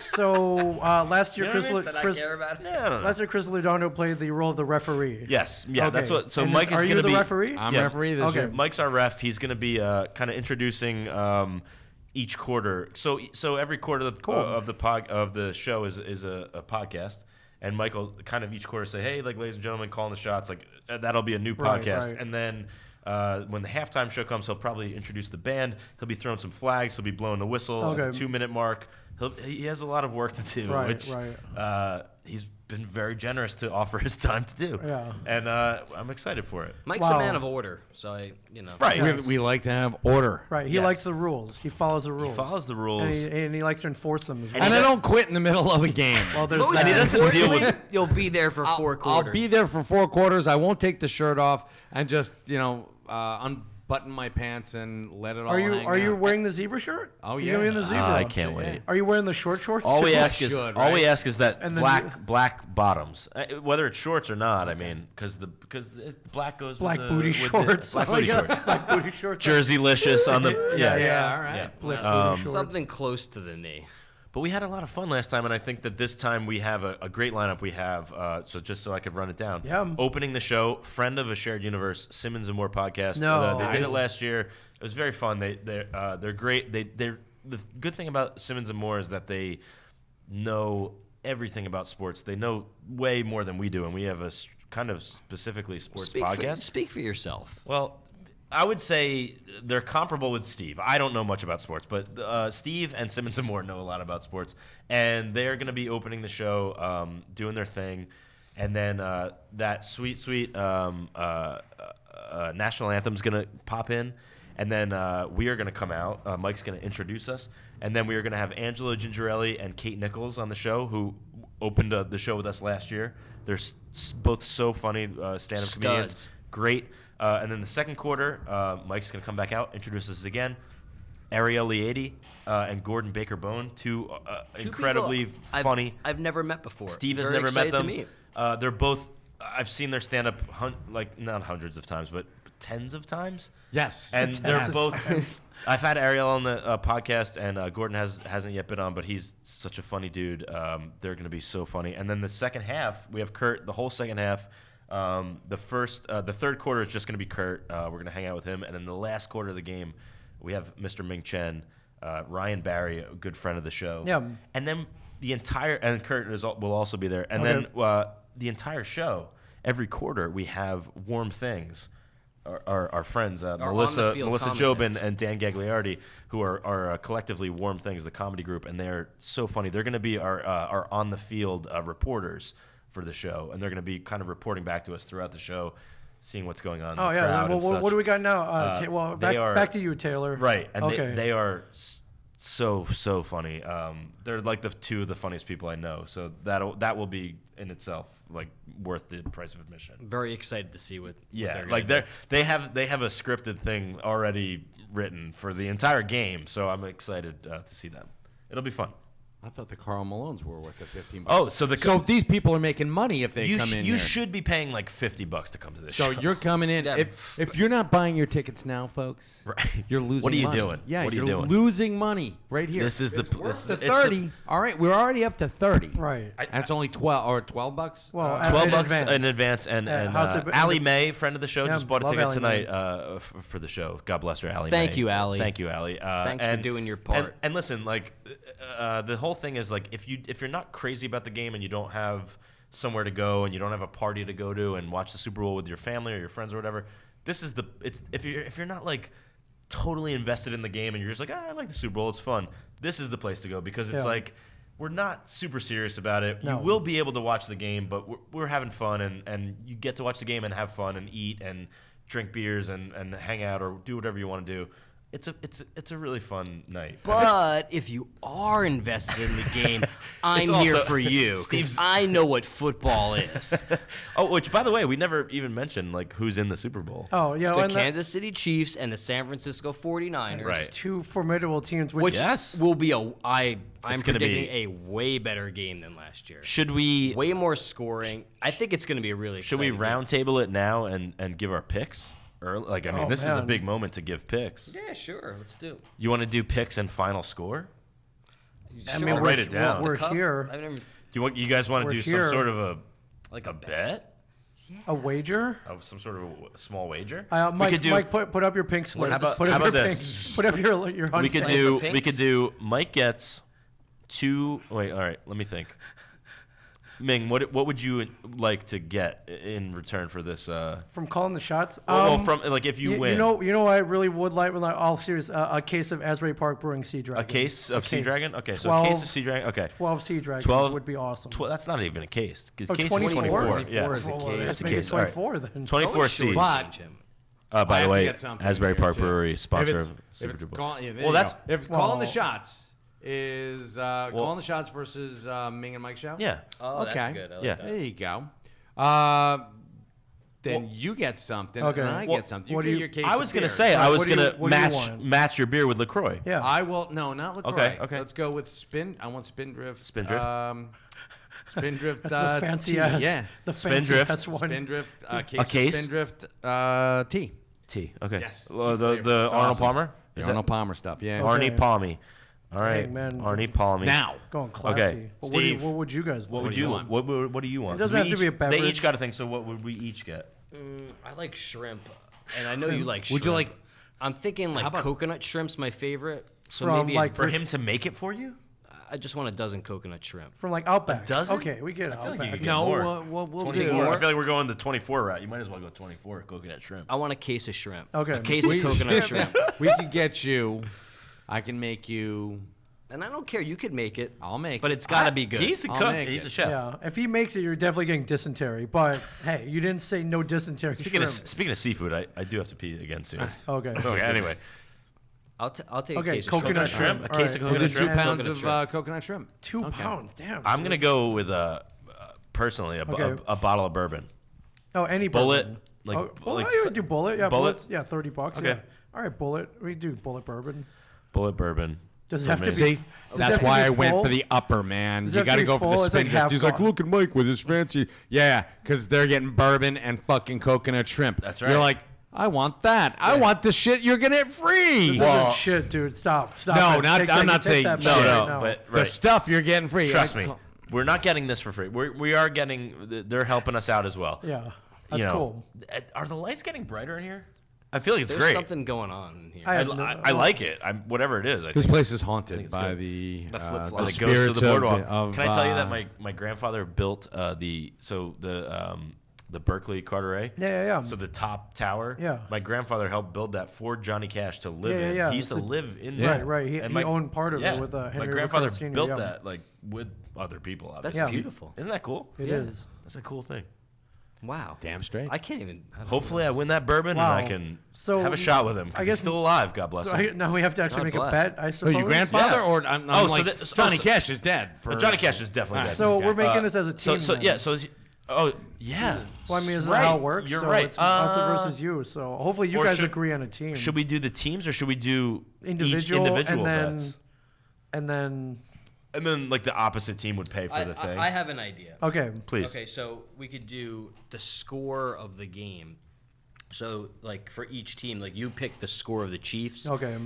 So last year, You know what I mean? Did I Chris, care about it? Yeah, I don't know. last year, Chris Ladondo played the role of the referee. Yes, yeah, that's Okay. what. So And Mike is are going you to the be referee? I'm Yeah. referee this Okay. year. Mike's our ref. He's going to be kind of introducing each quarter. So every quarter of the show is a podcast, and Michael kind of each quarter say, hey, like ladies and gentlemen, calling the shots. Like that'll be a new Right, podcast, right. and then. When the halftime show comes, he'll probably introduce the band. He'll be throwing some flags. He'll be blowing the whistle at Okay. the 2-minute mark. He has a lot of work to do, Right, which right. He's been very generous to offer his time to do. Yeah. And I'm excited for it. Mike's Wow. a man of order, so Right. Yes. We like to have order. Right. He Yes. likes the rules. He follows the He rules. follows the and rules. he likes to enforce them as well. And I don't quit in the middle of a game. Well, there's Most And he that. doesn't deal with importantly, you'll be there for 4 quarters. I'll be there for 4 quarters. I won't take the shirt off and just, unbutton button my pants and let it all Are you hang are you out. wearing the zebra shirt? Oh, You yeah. wearing the zebra? I can't wait. Are you wearing the short shorts? All too? we ask is should, all we right? ask is that And then black bottoms, whether it's shorts or not. I mean, because black goes black with booty with shorts. black Oh, booty yeah. shorts. Black booty shorts. Jersey-licious on the Yeah, all right. Black Um, booty shorts. Something close to the knee. But we had a lot of fun last time, and I think that this time we have a great lineup. We have so just so I could run it down. Yeah. Opening the show, friend of a shared universe, Simmons and More podcast. No. They did it Nice. last year. It was very fun. They're great. They're the good thing about Simmons and More is that they know everything about sports. They know way more than we do, and we have a kind of specifically sports podcast. Speak for yourself. Well, I would say they're comparable with Steve. I don't know much about sports, but Steve and Simmons and More know a lot about sports, and they're going to be opening the show, doing their thing, and then that sweet national anthem's going to pop in, and then we are going to come out. Mike's going to introduce us, and then we are going to have Angelo Gingerelli and Kate Nichols on the show, who opened the show with us last year. They're both so funny stand-up comedians. Great. And then the second quarter, Mike's going to come back out, introduce us again. Ariel Liadi and Gordon Baker Bone, two incredibly people funny. I've never met before. Steve has Very never met excited them. to meet. They're both. I've seen their stand up like not hundreds of times, but tens of times. Yes. And they're Tens of both. I've had Ariel on the podcast, and Gordon hasn't yet been on, but he's such a funny dude. They're going to be so funny. And then the second half, we have Kurt. The whole second half. The third quarter is just going to be Kurt. We're going to hang out with him, and then the last quarter of the game, we have Mr. Ming Chen, Ryan Barry, a good friend of the show. Yeah. And then and Kurt will also be there, and Okay. then the entire show, every quarter we have warm things. Our friends Melissa on-the-field Jobin commentators. and Dan Gagliardi, who are collectively Warm Things, the comedy group, and they're so funny. They're going to be our on the field reporters for the show, and they're going to be kind of reporting back to us throughout the show, seeing what's going on. Oh in the yeah. crowd Well, and such. what do we got now? Well, they are- back to you, Taylor. Right, and Okay. they are so funny. They're like two of the funniest people I know. So that will be in itself like worth the price of admission. Very excited to see what Yeah, they're like gonna do. they have a scripted thing already written for the entire game. So I'm excited to see them. It'll be fun. I thought the Carl Malones were worth the $15. Oh, so these people are making money if they come in. you here. should be paying like $50 to come to this So show. you're coming in. Yeah. If you're not buying your tickets now, folks, Right. you're losing. What are you money. doing? Yeah, What are you you're doing? losing money right here. This is the It's worth the it's the- 30. All right, we're already up to 30. Right. And it's only 12 or $12. Well, $12 in in advance, and how's it been- Allie Mae, friend of the show, Yeah, just bought a love ticket Allie tonight Mae. for the show. God bless her, Allie. Thank Mae. you, Allie. Thank you, Allie. Thanks for doing your part. And listen, like the whole thing is like if you're not crazy about the game and you don't have somewhere to go and you don't have a party to go to and watch the Super Bowl with your family or your friends or whatever, this is if you're not like totally invested in the game and you're just like, I like the Super Bowl, it's fun. This is the place to go because it's Yeah. like we're not super serious about it. No. You will be able to watch the game, but we're having fun and you get to watch the game and have fun and eat and drink beers and hang out or do whatever you want to do. It's a really fun night. But if you are invested in the game, I'm It's here also- for you Steve's- because I know what football is. Oh, which by the way, we never even mentioned like who's in the Super Bowl. Oh yeah. The and Kansas City Chiefs and the San Francisco 49ers. Right. two formidable teams. Which Which Yes. will be I'm It's gonna predicting be- a way better game than last year. Should we Way more scoring. I think it's going to be a really should we exciting game. round table it now and give our picks? Like I mean, Oh, this is a man. big moment to give picks. Yeah, sure. Let's do. You want to do picks and final score? I Sure. mean, I'll we're, write it down. We're Cuff? here. I've never, You guys want We're to do here. some sort of a like a bet? A wager. Of some sort of a small wager? Mike, we could do. Mike, put up your pink slip. How about- put how up about your this? pink. Put up your we could Playing do. for We could pinks? do. Mike gets two. Wait. All right. Let me think. Ming, what would you like to get in return for this? from calling the shots. From like if you win, You know, I really would like, all serious, a case of Asbury Park Brewing Sea Dragon. a case of Sea Dragon. Okay, so 12 a case of Sea Dragon. Okay, 12 Sea Dragons 12 would be awesome. That's not even a case. Oh, Case 24? is 24. Yeah, 24 is a Well, case. let's That's a make it case. All right. 24 then. 24 Sure. C's. But- Jim. By I the have to way, get something Asbury in here, Park too. Brewery, sponsor of If Super it's Duper Bowl. call, yeah, there Well, you that's- go. If calling the Well- shots is calling the shots versus Ming and Mike show. Yeah. Oh, Okay. that's good. I like Yeah. that. There you go. then you get something, Okay. and I Well, get something. You what get do you- your case I of was gonna beer. say I Right, was what do gonna you- what do you match want? match your beer with Lacroix. Yeah. I will. No, not LaCroix. Okay. Let's go with Spin. I want Spindrift. Spindrift? Spindrift. That's the fancy tea. ass. Yeah. The fancy Spindrift. ass one. Spindrift. Case A of case? Spindrift tea. Tea. Okay. Yes, tea The flavor. the It's Arnold awesome. Palmer. The Is Arnold Palmer stuff. Yeah. that Arnie Okay. Palmy? All right. Dang, man. Arnie Palmy. Now. Going classy. Okay, But Steve, what would you guys What like? would do you you want? What do you want? It doesn't 'Cause have to be a They each beverage. got a thing. So what would we each get? I like shrimp, and I know you like shrimp. Would you like- I'm thinking like about- coconut shrimp's my favorite. So From, maybe like, For him to make it for you? I just want a dozen coconut shrimp. From like Outback. A dozen? Okay, we get I feel like you Outback. could get No, more. what we'll 24. do. I feel like we're going the 24 route. You might as well go 24 coconut shrimp. I want a case of shrimp. Okay. A case of coconut shrimp. We could get you. I can make you. And I don't care. You could make it. I'll make But it. it's got to be good. He's a I'll cook. make He's it. a chef. Yeah, if he makes it, you're definitely getting dysentery. But hey, you didn't say no dysentery. Speaking shrimp. of seafood, I do have to pee again soon. Okay. Okay. Anyway, I'll take Okay, a case coconut of shrimp. shrimp. A All case of right. coconut We'll do shrimp. 2 pounds Coconut of shrimp. coconut shrimp. 2 Okay. pounds. Damn. I'm gonna go with personally Okay. a bottle of bourbon. Oh, any Bullet, bourbon. like- oh, well, like I s- would do bullet. Yeah, Bullet? bullets. Yeah, $30. Okay. Yeah. All right, bullet. We do bullet bourbon. Bullet bourbon. Does it for have to me. be? See, does it have that's to why be I went full? for the upper, man. Does it You have got to to be go for full? the It's like Spindrift. half He's like, gone. look at Mike with his fancy. Yeah, because they're getting bourbon and fucking coconut shrimp. That's You're right. like, I want that. I want the shit you're gonna get free. This Well- isn't shit, dude. Stop. Stop. No, it. not- Take I'm that- not take saying that shit. back No, right now. but The right. stuff you're getting free. Trust Like, me, we're not getting this for free. We are getting. They're helping us out as well. Yeah, that's You know, cool. Are the lights getting brighter in here? I feel like it's There's great. something going on in here. I I, have no- I like it. Whatever it is. I This think place is I haunted think it's by good. the flip-flops. the spirits ghosts of the boardwalk. of, Can I tell you that my grandfather built the Berkeley Carteret? Yeah. So the top tower. Yeah. My grandfather helped build that for Johnny Cash to live Yeah, in. yeah. He used to It's a- live in Right, there. right. He And owned part of it with my Henry grandfather Rickard Sr., built yeah. that like with other people. That's Obviously. beautiful. Isn't that cool? It Yeah. is. That's a cool thing. Wow. Damn straight. I can't even. I don't Hopefully, I know. win that bourbon Wow. and I can So, have a shot with him I because guess- he's still alive. God bless So him. now we have to actually God make bless. a bet, I Oh, suppose. your grandfather, Yeah. or I'm Oh, so like that- so- Johnny so- Cash is dead. For, Johnny Cash is definitely dead. So we're Okay. making this as a team. So then. yeah. So oh yeah. Well, I mean, is that Right. how it works? You're so right. It's us versus you. So hopefully you or guys should- agree on a team. Should we do the teams or should we do individual, each individual and then and then like the opposite team would pay for the thing? I have an idea. okay. Please. Okay, so we could do the score of the game. So, like, for each team, like, you pick the score of the Chiefs. Okay.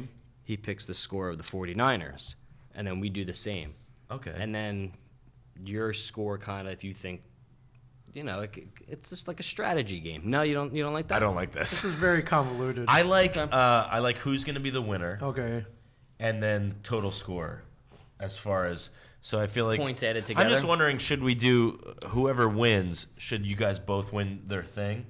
He picks the score of the 49ers. And then we do the same. Okay. And then your score kind of, if you think, it's just like a strategy game. No, you don't like that? I don't like This this. is very convoluted. I like who's going to be the winner okay. and then total score as far as so I feel like Points added I'm just together? wondering, should we do whoever wins, should you guys both win their thing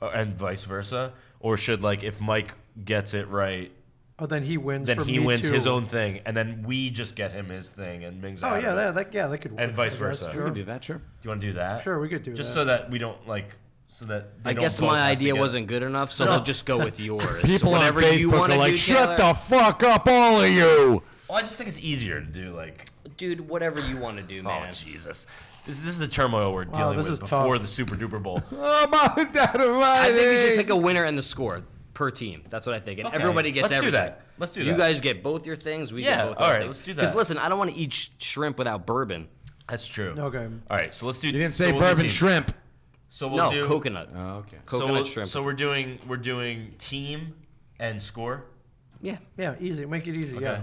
and vice versa, or should like if Mike gets it right, Oh, then he wins. then for he me wins too. his own thing and then we just get him his thing and Ming's Oh out yeah, of it. that could work. And vice I guess, versa. We Sure. can do that, sure. Do you want to do that? Sure, we could do just that. so that we don't like so that they I don't guess both my have to idea get- wasn't good enough, so No. we'll just go with yours. People on Whatever you Facebook want are to like, do, shut Taylor. the fuck up, all of you. Well, I just think it's easier to do like Dude, whatever you want to do, man. oh Jesus. This is the turmoil we're Wow, dealing this with is before tough. the Super Duper Bowl. Oh, my dad, I think we should pick a winner and the score per team. That's what I think. And Okay. everybody gets Let's do everything. that. Let's do You that. guys get both your things. We Yeah, get both all our right, things. let's do Because that. listen, I don't want to eat shrimp without bourbon. That's true. Okay. All right, so let's do. You didn't so say we'll do bourbon team. shrimp. So we'll No, do coconut. Oh, okay. So Coconut we'll- shrimp. So we're doing team and score. Yeah. Yeah, easy. Make it easy. Yeah.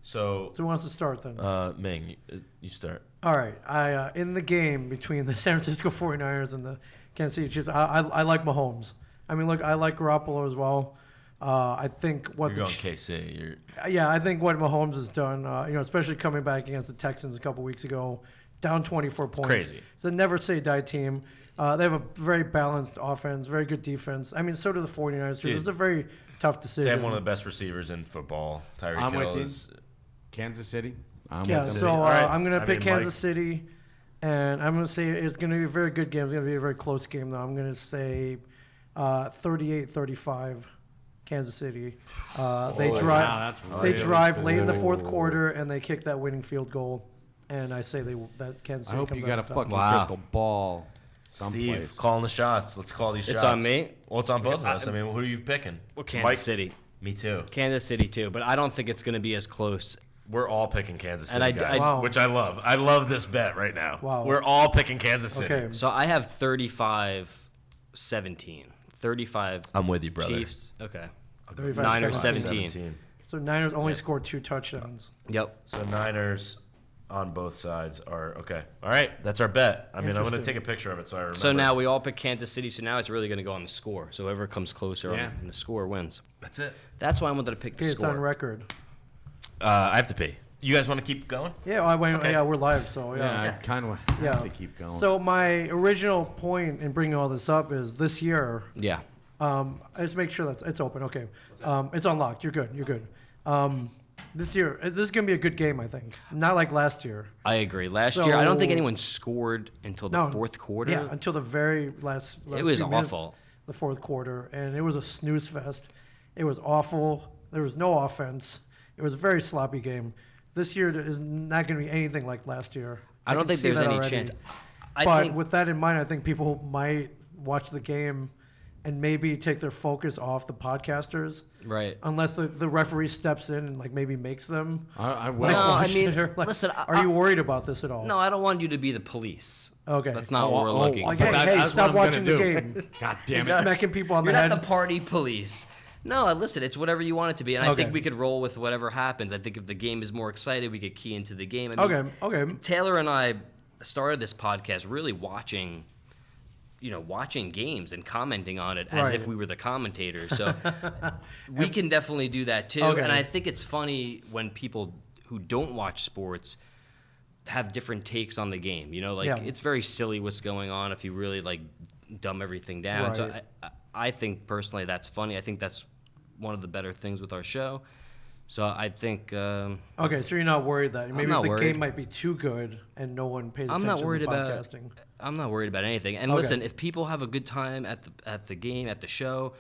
So So who wants to start then? Ming, you start. All right. I in the game between the San Francisco 49ers and the Kansas City Chiefs, I like Mahomes. I mean, look, I like Garoppolo as well. I think what You're the going KC. You're yeah, I think what Mahomes has done, especially coming back against the Texans a couple weeks ago, down 24 points. Crazy. It's a never say die team. They have a very balanced offense, very good defense. I mean, so do the 49ers. Dude. It's a very tough decision. they have one of the best receivers in football. Tyreek I'm Hill with you. is. Kansas City. I'm Yeah, with them. so All right. I'm going I to pick mean, Kansas City, and I'm going to say it's going to be a very good game. It's going to be a very close game, though. I'm going to say 38-35, Kansas City. They drive. wow, that's They really drive late in the fourth specific. quarter, and they kick that winning field goal. And I say that Kansas I City hope comes you got a out on top. fucking Wow. crystal ball. someplace. Steve, calling the shots. Let's call these shots. It's on me? Well, it's on both of us. I mean, who are you picking? Well, Kansas Mike? City. Me too. Kansas City too, but I don't think it's going to be as close. We're all picking Kansas City, And guys, Wow. which I love. I love this bet right now. Wow. We're all picking Kansas City. Okay. So I have 35-17. 35 I'm with you, brother. Chiefs. Okay. 35, Niners 17. 17. So Niners only scored 2 touchdowns. Yep. So Niners on both sides are okay. All right, that's our bet. I mean, I'm going to Interesting. take a picture of it so I remember. So now we all pick Kansas City, so now it's really going to go on the score. So whoever comes closer Yeah. on the score wins. That's it. That's why I wanted to pick the Okay, it's on score. record. I have to pee. You guys want to keep going? Yeah, yeah, we're live, so Yeah, I yeah. kind of Yeah. have to keep going. So my original point in bringing all this up is this year. Yeah. I just make sure that's it's open. Okay, it's unlocked. You're good. You're good. This year, this is gonna be a good game. I think not like last year. I agree. Last year, I don't think So- anyone scored until the No, fourth quarter. Yeah, until the very last It was few minutes, awful. the fourth quarter, and it was a snooze fest. It was awful. There was no offense. It was a very sloppy game. This year is not going to be anything like last year. I don't can think see there's that any already. chance. I But think with that in mind, I think people might watch the game and maybe take their focus off the podcasters, right. unless the referee steps in and like maybe makes them. I will. Like, No, I watch mean, it or, like, listen, are you worried about this at all? No, I don't want you to be the police. Okay. That's not what we're looking Like, for. hey, That's stop what I'm watching gonna the do. game. God damn it. Smacking people on You're the not head. the party police. No, listen, it's whatever you want it to be, and I Okay. think we could roll with whatever happens. I think if the game is more excited, we could key into the game. I mean, Okay. Taylor and I started this podcast really watching games and commenting on it as Right. if we were the commentators. So we can definitely do that too. Okay. And I think it's funny when people who don't watch sports have different takes on the game. You know, like Yeah. it's very silly what's going on if you really like dumb everything down. So Right. I think personally that's funny. I think that's one of the better things with our show. So I think Okay, so you're not worried that maybe not the worried. game might be too good and no one pays I'm attention not worried to about podcasting. I'm not worried about anything. And Okay. listen, if people have a good time at the game, at the show,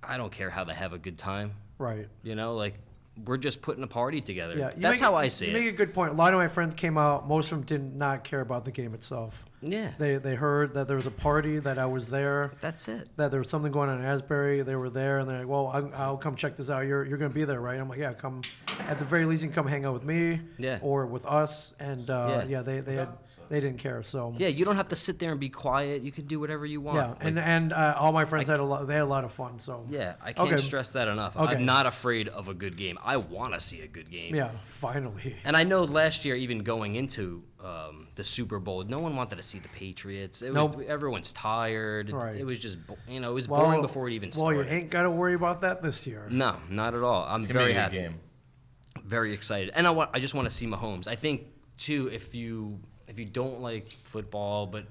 I don't care how they have a good time. Right. You know, like we're just putting a party together. Yeah, That's how I see you it. make a good point. A lot of my friends came out. Most of them did not care about the game itself. Yeah. They heard that there was a party, that I was there, That's it. that there was something going on in Asbury. They were there, and they're like, "Well, I'll come check this out. You're going to be there, right?" I'm like, "Yeah, come. At the very least, you can come hang out with me, Yeah. or with us." And Yeah. they didn't care. So Yeah, you don't have to sit there and be quiet. You can do whatever you want. yeah, Like, and all my friends had a lot. They had a lot of fun. So yeah, I can't Okay. stress that enough. Okay. I'm not afraid of a good game. I want to see a good game. yeah, finally. And I know last year, even going into the Super Bowl, no one wanted to see the Patriots. It was, Nope. Everyone's tired. Right. It was just, it was boring before it even started. Well, you ain't got to worry about that this year. No, not at all. I'm It's gonna very be a happy. good game. Very excited, and I just want to see Mahomes. I think too, if you don't like football, but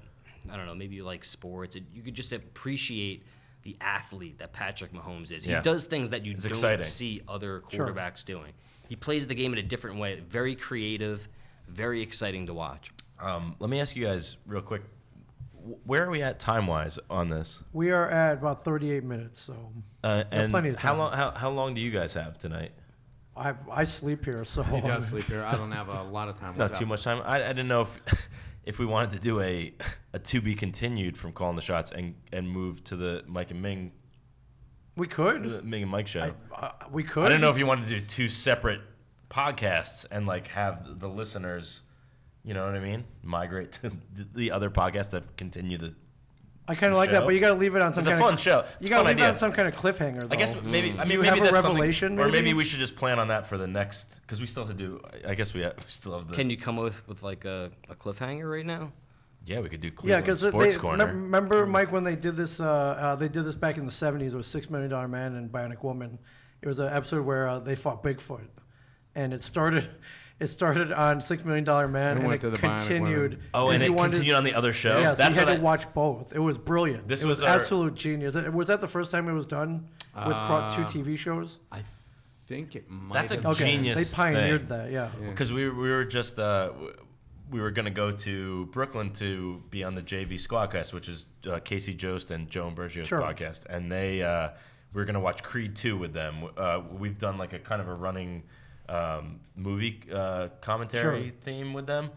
I don't know, maybe you like sports, you could just appreciate the athlete that Patrick Mahomes is. He Yeah. does things that you don't exciting. see other Sure. quarterbacks doing. He plays the game in a different way. Very creative, very exciting to watch. Let me ask you guys real quick. Where are we at time-wise on this? We are at about 38 minutes, so And plenty of how time. long? How long do you guys have tonight? I sleep here, so He does sleep here. I don't have a lot of time. Not What's too up? much time. I didn't know if if we wanted to do a to be continued from Calling the Shots and move to the Mike and Ming we could. Ming and Mike show. We could. I didn't know if you wanted to do two separate podcasts and like have the listeners, you know what I mean, migrate to the other podcast to continue the. I kind of like that, show. but you got to leave it on some It's a kind fun of show. You It's a got to fun leave it idea. on some kind of cliffhanger. Though. I guess maybe. I Do mean, you maybe have a that's something- revelation, or maybe maybe? we should just plan on that for the next because we still have to do. I guess we still have the. Can you come up with like a cliffhanger right now? Yeah, we could do Yeah, Cleveland because Sports Corner. remember Mike when they did this? They did this back in the '70s. It was $6 Million Man and Bionic Woman. It was an episode where they fought Bigfoot, and it started. It started on $6 Million Man, and went it to the Bionic continued. Woman. Oh, If and it you wanted- continued on the other show. Yeah, so That's you had what to watch both. It was brilliant. This it was was our- absolute genius. Was that the first time it was done with two TV shows? I think it might. That's a have Okay. Genius They pioneered thing. that. Yeah. because we were just we were gonna go to Brooklyn to be on the JV Squadcast, which is Casey Jost and Joe Ambrogio's Sure. podcast, and they we were gonna watch Creed 2 with them. We've done like a kind of a running movie commentary theme with them.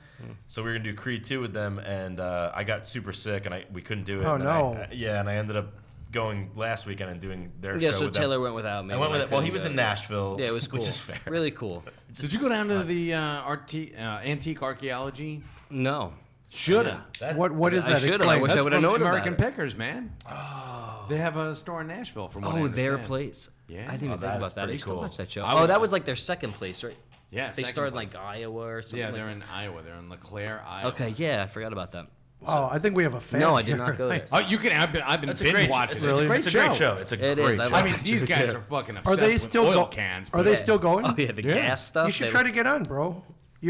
So we were gonna do Creed 2 with them, and I got super sick, and we couldn't do it. Oh, and no. and I ended up going last weekend and doing their Yeah, show so with Taylor them. went without me. I went when with it. Well, he couldn't was go. in Nashville, Yeah, it was cool. which is fair. Really cool. Did you go down to the antique archaeology? No. Shoulda. What is I that? should've. Explain. I wish I That's would've from known about American it. Pickers, man. Oh. They have a store in Nashville from what I Oh, their understand. place. Yeah. I didn't even Oh, think that about is that. I pretty used to cool. watch that show. I Oh, would- that was like their second place, right? Yeah, They second started in place. like Iowa or something. Yeah, like they're that. in Iowa. They're in LeClaire, Iowa. Okay, yeah, I forgot about that. Oh, I think we have a fan. No, I did here. not go there. Nice. Oh, you can. I've been It's a binge great, watching. it's, it. it's, It's a great it's a great show. It's a It great is. I show. like I mean, it. these guys are fucking obsessed Are they with still oil go- cans. Are but- they still going? Oh yeah, the Yeah. gas stuff. You should they try were- to get on, bro.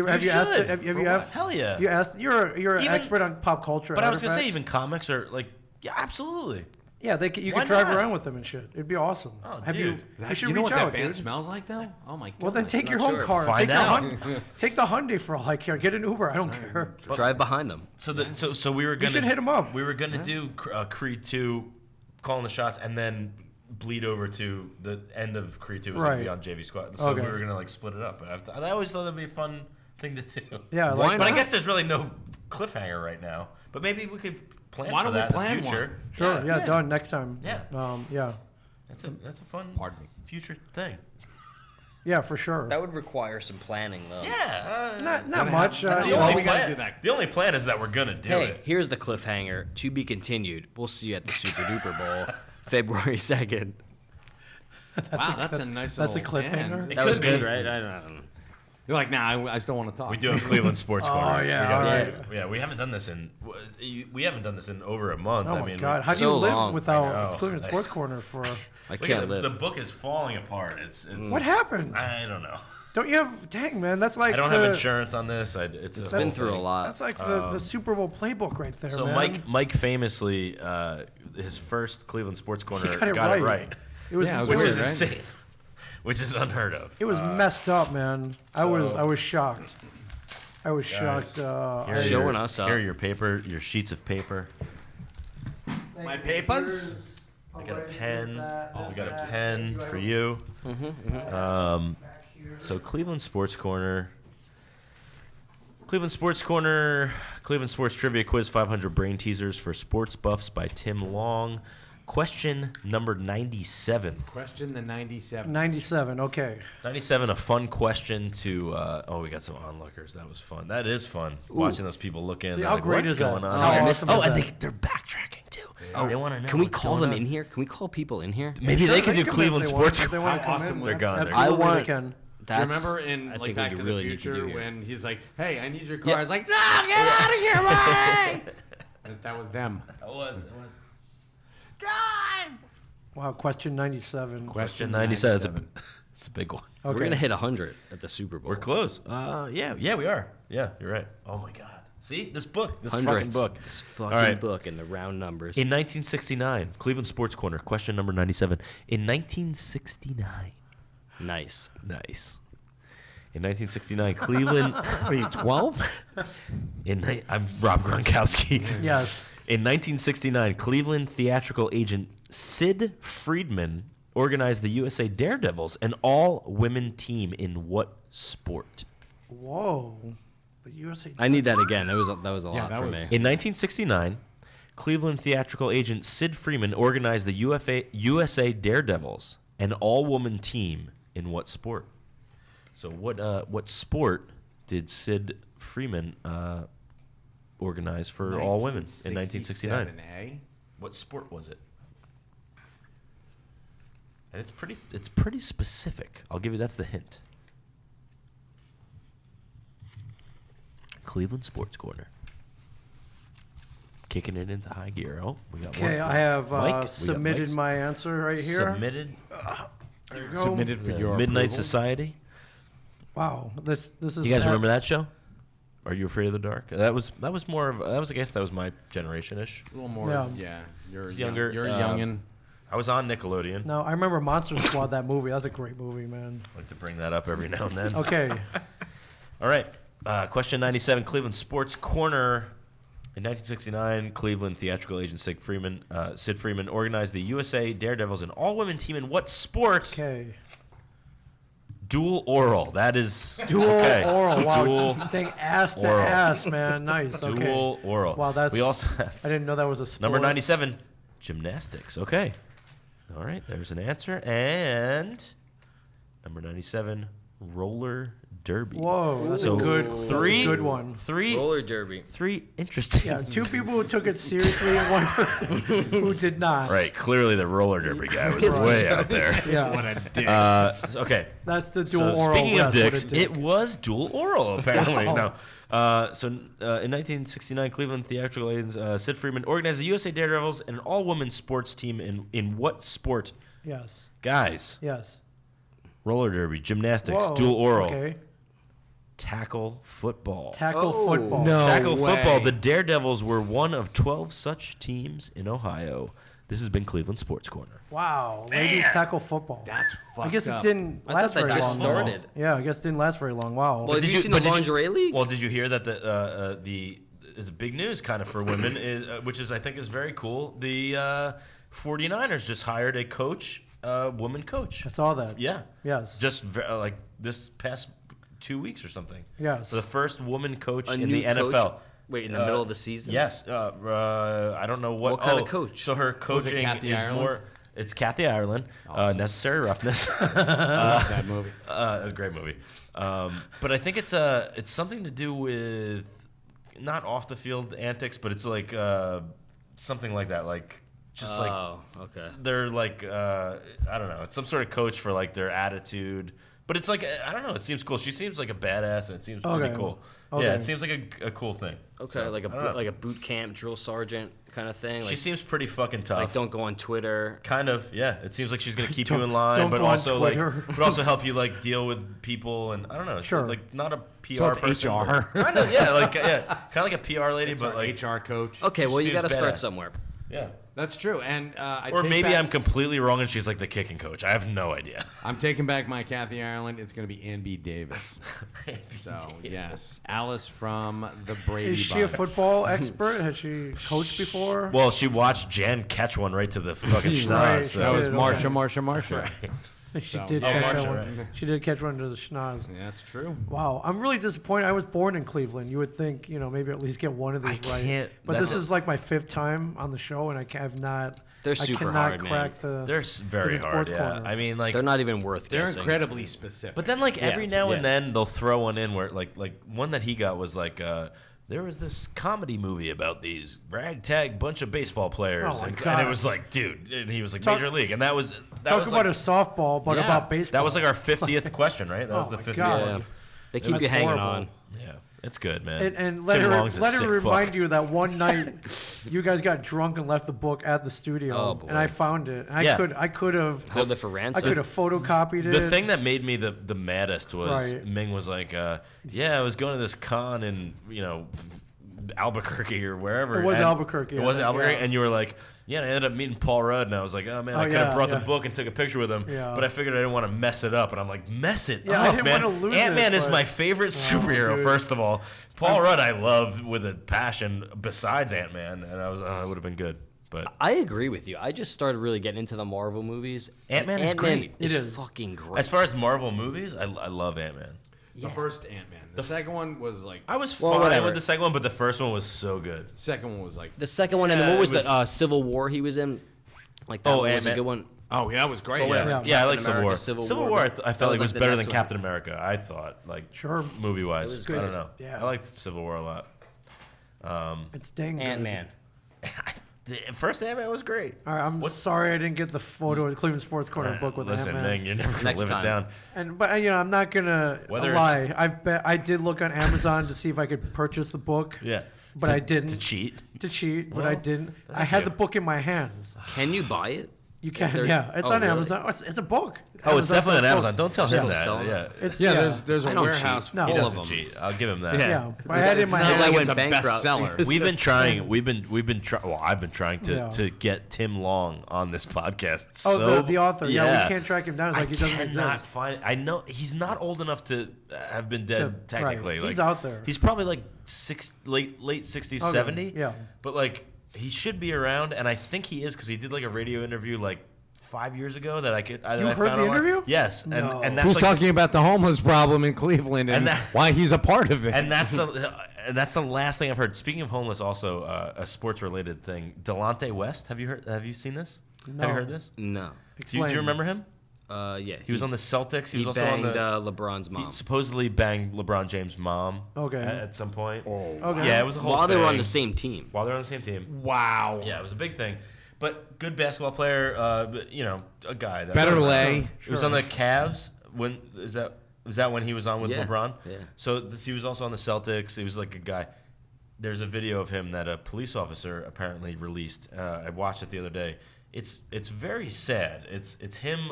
Have you asked? should. Have you For asked? what? Hell yeah. You asked. You're an Even- expert on pop culture. But I was gonna say, artifacts. even comics are like, yeah, absolutely. Yeah, you Why could drive not? around with them and shit. It'd be awesome. Oh, Have you? dude. You should you know reach what out, that band dude. smells like, though? Oh my god. Well, then take your Not own sure. car. Find take out. take the Hyundai for all I care. Get an Uber. I don't care. drive behind them. So we were gonna. should hit 'em up. We were gonna do Creed 2, Calling the Shots, and then bleed over to the end of Creed 2 was gonna be Right. on JV Squad. So Okay. we were gonna like split it up. But I always thought that'd be a fun thing to do. Yeah, Why like But I not? guess there's really no cliffhanger right now. But maybe we could plan Why for don't we that plan in the future. one? sure. Yeah, done next time. Yeah. Yeah. That's a fun Pardon me. future thing. Yeah, for sure. That would require some planning, though. Yeah. Not much. the, Yeah, only we gotta plan, do that. the only plan is that we're gonna do Hey, it. here's the cliffhanger. To be continued. We'll see you at the Super Duper Bowl, February 2nd. Wow, that's a nice. that's a little cliffhanger? end. It That was could good, be. right? I don't know. You're like, nah, I still want to talk. We do have Cleveland Sports Corner. Oh, yeah, We got- all right. Yeah, we haven't done this in over a month. Oh I my mean, God! How do So you live long. I without know. Cleveland Sports Corner for? I look can't at live. the book is falling apart. It's What happened? I don't know. Don't you have? Dang man, that's like I don't the, have insurance on this. It's It's a been whole through a thing. lot. That's like the Super Bowl playbook right there, So man. Mike famously, his first Cleveland Sports Corner got it it right. right, It was, Yeah, it was which weird, is right? insane, which is unheard of. It was messed up, man. I was shocked. I was shocked. Here are Showing your- us up. Here are your paper, your sheets of paper. My papers. I got a pen. We got a pen for you. So Cleveland Sports Corner. Cleveland Sports Corner. Cleveland Sports Trivia Quiz 500 Brain Teasers for Sports Buffs by Tim Long. Question number 97. Question the 97. 97. Okay. 97, a fun question to. We got some onlookers. That was fun. That is fun. Watching those people look in. See, they're how like, great what's is that? going on? How here?" awesome Oh, is and that? they're backtracking too. They want to know. Can we what's call going them on. in here? Can we call people in here? Maybe Sure, they can do come in Cleveland if they want- Sports if they Corner. want to come awesome in. They're gone. They're Absolutely, gone. they can. That's, Remember in I like think Back we to really the need to do Future here. when he's like, "Hey, I need your car." Yeah. I was like, "No, get out of here, Mike!" That was them. It was. Drive. Wow. Question 97. Question 97. It's a big one. We're Okay. gonna hit 100 at the Super Bowl. We're close. Yeah, we are. Yeah, you're right. Oh my God. See this book, this fucking Hundreds. book. This fucking All right. book and the round numbers. In 1969, Cleveland Sports Corner, question number 97. In 1969, Nice. nice. In 1969, Cleveland. What are you, 12? I'm Rob Gronkowski. Yes. In 1969, Cleveland theatrical agent Sid Friedman organized the USA Daredevils, an all-women team in what sport? Whoa. The USA. I need that again. That was a lot that for was- me. In 1969, Cleveland theatrical agent Sid Freeman organized the USA Daredevils, an all-woman team in what sport? So what sport did Sid Freeman organize for all women in 1969? 1967, What sport was it? And it's pretty specific. I'll give you that's the hint. Cleveland Sports Corner. Kicking it into high gear. Oh, we got one. Okay, for I have Mike. We got submitted Mike's. my answer right here. Submitted. There you go. Submitted for The your Midnight approval. Society. Wow. This is. You guys remember that show? Are You Afraid of the Dark? That was more of I guess that was my generation ish. A little more. Yeah. Yeah. You're Younger, You're a youngin. I was on Nickelodeon. No, I remember Monster Squad. That movie. That was a great movie, man. I like to bring that up every now and then. Okay. All right. Question 97, Cleveland Sports Corner. In 1969, Cleveland theatrical agent Sid Freeman organized the USA Daredevils, an all-women team in what sport? Okay. Dual oral. That is Dual okay. oral. Wow. Dual Thing ass to oral. ass, man. Nice. Okay. Dual oral. Wow, that's. We also have I didn't know that was a sport. number 97, gymnastics. Okay. All right, there's an answer. And number 97, roller derby. Whoa, that's So a good. That's a good one. Roller derby. Three interesting. Yeah, 2 people who took it seriously and 1 person who did not. Right, clearly the roller derby guy was way out there. Yeah. What a dick. Okay. That's the So dual oral. speaking of That's what dicks, it did. it was dual oral apparently. Wow. No. In 1969, Cleveland theatrical agents Sid Freeman organized the USA Daredevils and an all-women sports team in what sport? Yes. Guys, Yes. roller derby, gymnastics, Whoa, dual oral, Okay. tackle football. Tackle Oh, football. no. Tackle way. football. The Daredevils were one of 12 such teams in Ohio. This has been Cleveland Sports Corner. Wow. Ladies tackle football. That's fucked I guess up. it didn't I last thought that very just long. started. Yeah, I guess it didn't last very long. Wow. Well, have you seen but the lingerie league? Well, did you hear that the is big news kind of for women, which is I think is very cool. The 49ers just hired a coach, woman coach. I saw that. Yeah. Yes. Just like this past 2 weeks or something. Yes. For the first woman coach A in new the coach? NFL. Wait, in the middle of the season? Yes. I don't know what. What kind of coach? So her Was it coaching Kathy is Ireland? more. It's Kathy Ireland. Necessary Roughness. that movie. It was a great movie. But I think it's something to do with not off the field antics, but it's like something like that. Like just like Oh, okay. they're like I don't know. It's some sort of coach for like their attitude. But it's like I don't know. It seems cool. She seems like a badass, and it seems pretty Okay. cool. Okay. Yeah, it seems like a cool thing. Okay, So, like I don't know. a boot camp drill sergeant kind of thing. She Like, seems pretty fucking tough. like don't go on Twitter. Kind of, yeah. It seems like she's gonna keep Don't- you in line, don't but go on also like, Twitter. but also help you like deal with people, and I don't know. Sure. Like not a PR So it's person. HR. Kind of, yeah, like kind of like a PR lady, It's but our like HR coach. Okay, well you seems got to start badass. somewhere. yeah. That's true. And I Or take maybe back- I'm completely wrong, and she's like the kicking coach. I have no idea. I'm taking back my Kathy Ireland. It's going to be Ann B. Davis. So yes, Alice from the Brady Is she a Bunch. football expert? Has she coached before? Well, she watched Jan catch one right to the fucking schnoz. Right, So. That was Okay. Marsha. She So- did Oh, catch Marsha, that one. right. She did catch one to the schnoz. Yeah, that's true. Wow, I'm really disappointed. I was born in Cleveland. You would think, maybe at least get one of these right. can't- But that's this is like my 5th time on the show, and have not. They're I super cannot hard, man. crack the. They're very Cleveland hard. Sports Yeah, Corner. I mean, like They're not even worth They're guessing. incredibly specific. But then, like every now and yeah. then, they'll throw one in where, like one that he got was like, there was this comedy movie about these ragtag bunch of baseball players, Oh, my and God. it was like, dude, and he was like Talk- Major League, and that was Talk was about like, a softball, but yeah, about baseball. That was like our 50th question, right? That was Oh, the my 50th. God. Yeah. one. They keep was you hanging horrible. on. Yeah, it's good, man. And let Tim her Long's a let sick her remind fuck. you that one night you guys got drunk and left the book at the studio, Oh, boy. and I found it. And Yeah. I could have Hold it for I ransom. could have photocopied it. The thing that made me the maddest was Right. Ming was like, yeah, I was going to this con in Albuquerque or wherever. It was and- Albuquerque, It I was think, Albuquerque, yeah. and you were like, yeah. And I ended up meeting Paul Rudd, and I was like, oh man, I Oh, could have yeah, brought the yeah. book and took a picture with him, Yeah. but I figured I didn't want to mess it up, and I'm like, mess it Yeah, I up, didn't man. wanna lose it, Ant-Man is but- my favorite superhero. dude. First of all, Paul Rudd I love with a passion besides Ant-Man, and I was, it would have been good, but. I agree with you. I just started really getting into the Marvel movies. Ant-Man is great. Is It is. fucking great. As far as Marvel movies, I love Ant-Man. The first Ant-Man. The second one was like. I was Well, fine whatever. with the second one, but the first one was so good. Second one was like. the second one, and Yeah, then what was it was- the Civil War he was in? Like that Oh, one was a Ant-Man. good one. Oh, yeah, that was great. Oh, yeah. yeah, Yeah. I like Captain Civil America, War. Civil Civil War, War, I that felt like was was like the better next than one. Captain America. I thought, like, Sure. movie It wise. was I good. don't know. Yeah. I liked Civil War a lot. It's dang good. Ant-Man. The first Ant-Man was great. All right, I'm sorry I didn't get the photo of the Cleveland Sports Corner book with Listen, Ant-Man. Ming, you're never gonna Next live time. it down. But I'm not gonna Whether lie. I did look on Amazon to see if I could purchase the book. Yeah, But To- I didn't. to cheat. To cheat, but Well, I didn't. I thank had you. the book in my hands. Can you buy it? You can, there- yeah. It's oh, on really? Amazon. It's a book. Oh, it's Amazon definitely on sells Amazon. books. Don't tell him Still that. selling Yeah, it? It's Yeah, there's a I don't warehouse cheat. No. he full of doesn't them. cheat. I'll give him that. Yeah, but I had it in my not hand. like it's a bankrupt. bestseller. We've been trying. We've been trying. Well, I've been trying Yeah. to get Tim Long on this podcast. Oh, so, the author. Yeah, we can't track him down. It's like I he doesn't cannot exist. find. I know he's not old enough to have been dead To- technically. right. He's Like, out there. He's probably like late 60s, Okay, 70. yeah. But like he should be around, and I think he is because he did like a radio interview like 5 years ago that I could. That You I heard found the online. interview? Yes, No. and that's Who's like talking about the homeless problem in Cleveland and why he's a part of it? and that's the last thing I've heard. Speaking of homeless, also a sports related thing. Delonte West, have you seen this? No. Have you heard this? No. Do you remember him? Yeah. He was on the Celtics. He was also banged on the. LeBron's mom. He supposedly banged LeBron James' mom. Okay. At some point. Okay. Yeah, it was a whole While thing. they were on the same team. While they're on the same team. Wow. Yeah, it was a big thing. But good basketball player, but, a guy that Better lay. He was on the Cavs. When was that when he was on with Yeah, LeBron? yeah. So he was also on the Celtics. He was like a guy. There's a video of him that a police officer apparently released. I watched it the other day. It's very sad. It's him.